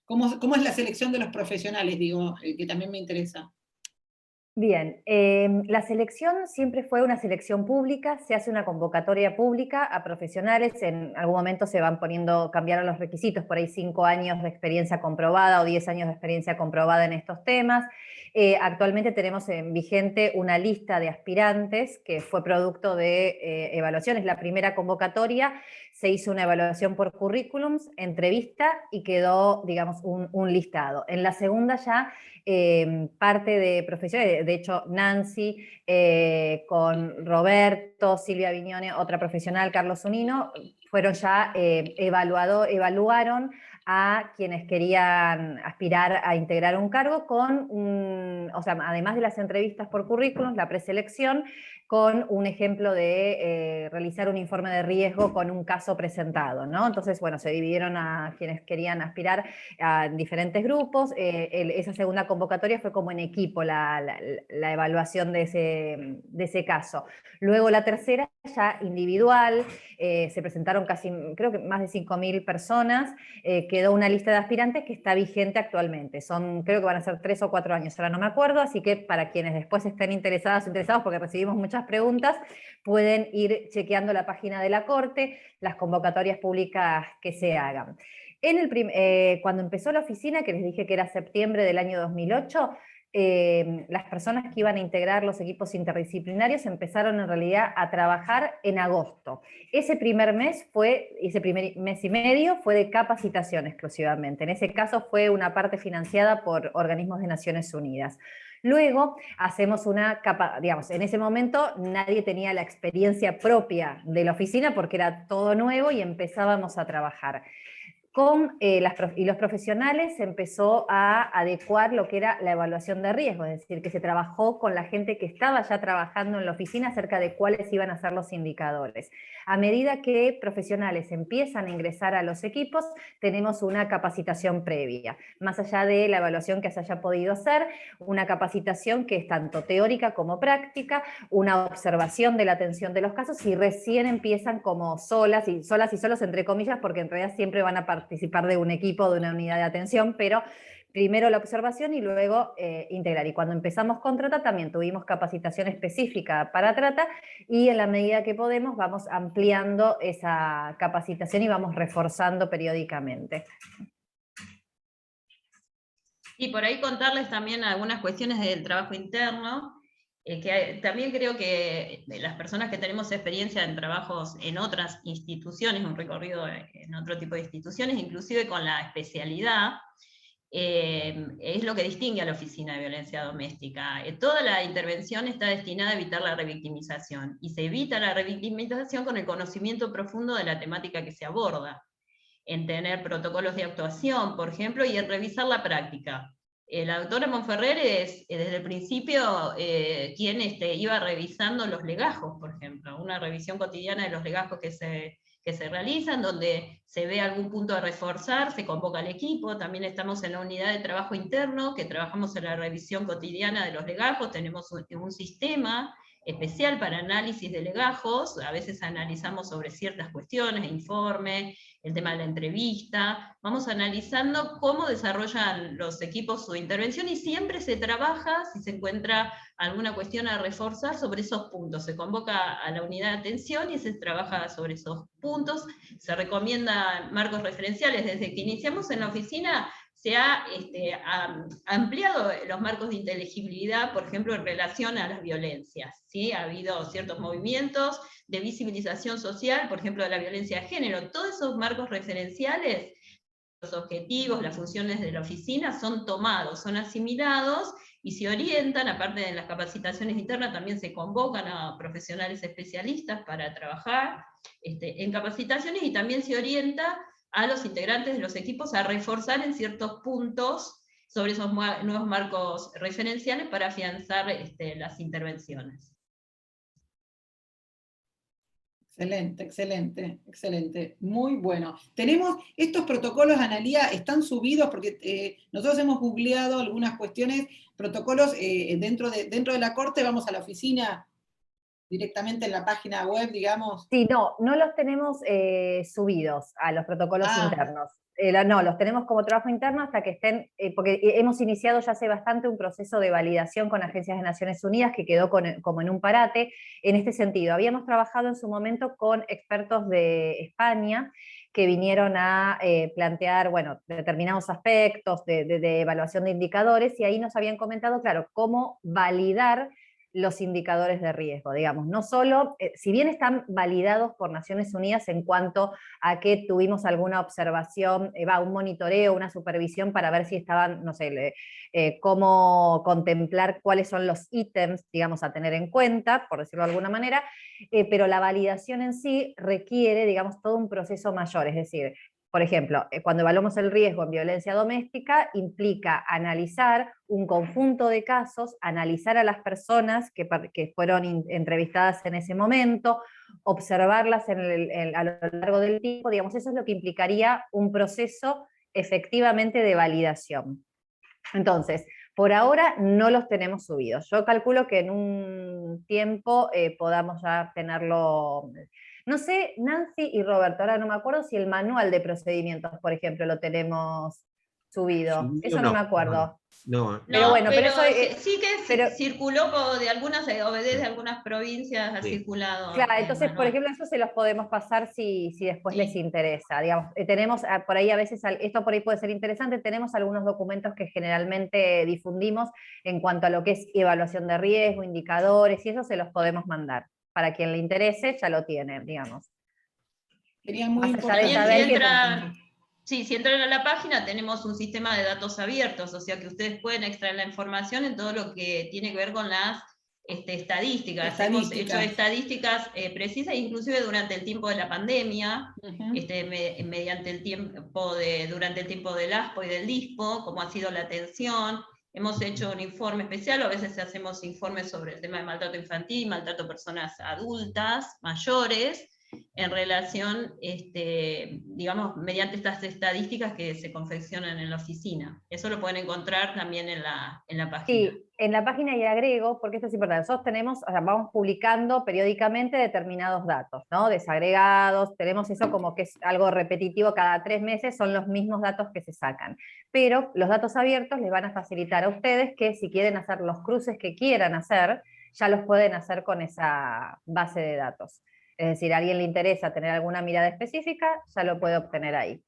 ¿Cómo es la selección de los profesionales, digo, que también me interesa? Bien, la selección siempre fue una selección pública, se hace una convocatoria pública a profesionales, en algún momento se van poniendo, cambiaron los requisitos, por ahí 5 años de experiencia comprobada o 10 años de experiencia comprobada en estos temas. Actualmente tenemos en vigente una lista de aspirantes que fue producto de evaluaciones. La primera convocatoria se hizo una evaluación por currículums, entrevista y quedó, digamos, un listado. En la segunda ya parte de profesionales, de hecho Nancy con Roberto, Silvia Viñone, otra profesional, Carlos Zunino, fueron ya evaluaron a quienes querían aspirar a integrar un cargo con, o sea, además de las entrevistas por currículum, la preselección, con un ejemplo de realizar un informe de riesgo con un caso presentado, ¿no? Entonces, bueno, se dividieron a quienes querían aspirar a diferentes grupos. Esa segunda convocatoria fue como en equipo la evaluación de ese caso. Luego la tercera ya individual, se presentaron casi, creo que más de 5.000 personas, quedó una lista de aspirantes que está vigente actualmente. Creo que van a ser 3 o 4 años, ahora no me acuerdo, así que para quienes después estén interesados, porque recibimos muchas preguntas, pueden ir chequeando la página de la Corte, las convocatorias públicas que se hagan. Cuando empezó la oficina, que les dije que era septiembre del año 2008, las personas que iban a integrar los equipos interdisciplinarios empezaron en realidad a trabajar en agosto. Ese primer mes y medio fue de capacitación exclusivamente. En ese caso fue una parte financiada por organismos de Naciones Unidas. Luego hacemos digamos, en ese momento nadie tenía la experiencia propia de la oficina porque era todo nuevo y empezábamos a trabajar. Y los profesionales se empezó a adecuar lo que era la evaluación de riesgo, es decir, que se trabajó con la gente que estaba ya trabajando en la oficina acerca de cuáles iban a ser los indicadores. A medida que profesionales empiezan a ingresar a los equipos, tenemos una capacitación previa, más allá de la evaluación que se haya podido hacer, una capacitación que es tanto teórica como práctica, una observación de la atención de los casos, y recién empiezan como solas y solos entre comillas, porque en realidad siempre van a participar de un equipo, de una unidad de atención, pero primero la observación y luego integrar. Y cuando empezamos con Trata también tuvimos capacitación específica para Trata, y en la medida que podemos vamos ampliando esa capacitación y vamos reforzando periódicamente. Y por ahí contarles también algunas cuestiones del trabajo interno, que también creo que las personas que tenemos experiencia en trabajos en otras instituciones, un recorrido en otro tipo de instituciones, inclusive con la especialidad, es lo que distingue a la Oficina de Violencia Doméstica. Toda la intervención está destinada a evitar la revictimización, y se evita la revictimización con el conocimiento profundo de la temática que se aborda, en tener protocolos de actuación, por ejemplo, y en revisar la práctica. La doctora Monferrer es, desde el principio, quien iba revisando los legajos, por ejemplo, una revisión cotidiana de los legajos que se realizan, donde se ve algún punto a reforzar, se convoca al equipo. También estamos en la unidad de trabajo interno, que trabajamos en la revisión cotidiana de los legajos, tenemos un sistema especial para análisis de legajos, a veces analizamos sobre ciertas cuestiones, informe, el tema de la entrevista, vamos analizando cómo desarrollan los equipos su intervención, y siempre se trabaja, si se encuentra alguna cuestión a reforzar, sobre esos puntos. Se convoca a la unidad de atención y se trabaja sobre esos puntos, se recomiendan marcos referenciales. Desde que iniciamos en la oficina se ha ampliado los marcos de inteligibilidad, por ejemplo, en relación a las violencias, ¿sí? Ha habido ciertos movimientos de visibilización social, por ejemplo, de la violencia de género. Todos esos marcos referenciales, los objetivos, las funciones de la oficina son tomados, son asimilados y se orientan. Aparte de las capacitaciones internas, también se convocan a profesionales especialistas para trabajar en capacitaciones, y también se orienta a los integrantes de los equipos a reforzar en ciertos puntos sobre esos nuevos marcos referenciales para afianzar las intervenciones. Excelente, excelente, excelente. Muy bueno. Tenemos estos protocolos, Analía, están subidos porque nosotros hemos googleado algunas cuestiones, protocolos dentro de la Corte, vamos a la oficina directamente en la página web, digamos. Sí, no los tenemos subidos a los protocolos internos. No, los tenemos como trabajo interno hasta que estén, porque hemos iniciado ya hace bastante un proceso de validación con agencias de Naciones Unidas que quedó como en un parate. En este sentido, habíamos trabajado en su momento con expertos de España que vinieron a plantear, bueno, determinados aspectos de evaluación de indicadores, y ahí nos habían comentado, claro, cómo validar los indicadores de riesgo, digamos, no solo, si bien están validados por Naciones Unidas en cuanto a que tuvimos alguna observación, un monitoreo, una supervisión para ver si estaban, no sé, cómo contemplar cuáles son los ítems, digamos, a tener en cuenta, por decirlo de alguna manera, pero la validación en sí requiere, digamos, todo un proceso mayor, es decir, por ejemplo, cuando evaluamos el riesgo en violencia doméstica, implica analizar un conjunto de casos, analizar a las personas que fueron entrevistadas en ese momento, observarlas a lo largo del tiempo, digamos, eso es lo que implicaría un proceso efectivamente de validación. Entonces, por ahora no los tenemos subidos. Yo calculo que en un tiempo podamos ya tenerlo. No sé, Nancy y Roberto, ahora no me acuerdo si el manual de procedimientos, por ejemplo, lo tenemos subido. Eso no me acuerdo. No. Pero bueno, pero eso sí que circuló de algunas OBD de algunas provincias, ha circulado. Claro, entonces, por ejemplo, eso se los podemos pasar si después les interesa. Digamos, tenemos por ahí a veces, esto por ahí puede ser interesante, tenemos algunos documentos que generalmente difundimos en cuanto a lo que es evaluación de riesgo, indicadores, y eso se los podemos mandar. Para quien le interese, ya lo tiene, digamos. Sería muy importante. Si entran a la página, tenemos un sistema de datos abiertos, o sea que ustedes pueden extraer la información en todo lo que tiene que ver con las estadísticas. Hemos hecho estadísticas precisas, inclusive durante el tiempo de la pandemia, mediante el tiempo durante el tiempo del ASPO y del DISPO, cómo ha sido la atención. Hemos hecho un informe especial, a veces hacemos informes sobre el tema de maltrato infantil, maltrato a personas adultas, mayores, en relación, digamos, mediante estas estadísticas que se confeccionan en la oficina. Eso lo pueden encontrar también en la página. Sí, en la página, y agrego, porque esto es importante, nosotros vamos publicando periódicamente determinados datos, ¿no? Desagregados, tenemos eso como que es algo repetitivo, cada 3 meses son los mismos datos que se sacan. Pero los datos abiertos les van a facilitar a ustedes que si quieren hacer los cruces que quieran hacer, ya los pueden hacer con esa base de datos. Es decir, a alguien le interesa tener alguna mirada específica, ya lo puede obtener ahí.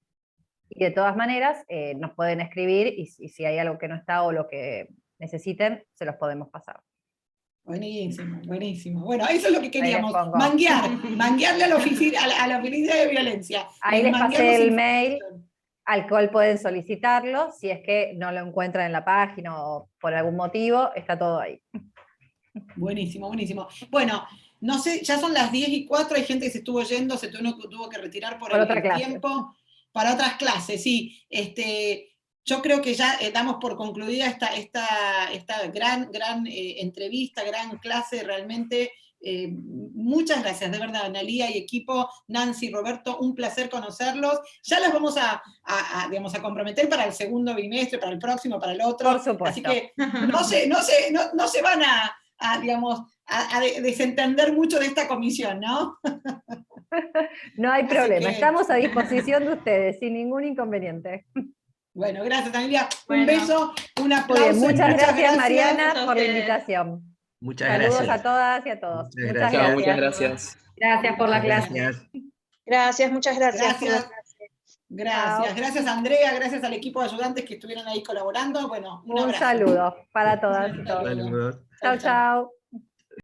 Y de todas maneras, nos pueden escribir y si hay algo que no está o lo que necesiten, se los podemos pasar. Buenísimo, buenísimo. Bueno, eso es lo que queríamos, manguearle a la oficina de violencia. Ahí les pasé el mail al cual pueden solicitarlo, si es que no lo encuentran en la página o por algún motivo, está todo ahí. Buenísimo, buenísimo. Bueno, no sé, ya son las 10:04, hay gente que se estuvo yendo, se tuvo que retirar por el tiempo, para otras clases, sí. Yo creo que ya damos por concluida esta gran entrevista, gran clase, realmente. Muchas gracias, de verdad, Analía y equipo, Nancy, Roberto, un placer conocerlos. Ya los vamos a comprometer para el segundo bimestre, para el próximo, para el otro. Por supuesto. Así que no se van a desentender mucho de esta comisión, ¿no? No hay problema, estamos a disposición de ustedes, sin ningún inconveniente. Bueno, gracias, Analía. Un beso, un aplauso. Muchas gracias, Mariana, por la invitación. Muchas gracias. Saludos a todas y a todos. Muchas gracias. Muchas gracias. Gracias por la clase. Gracias, muchas gracias. Gracias, Andrea, gracias al equipo de ayudantes que estuvieron ahí colaborando. Bueno, un abrazo. Saludo para todas y todos. Saludos. Chao, chao.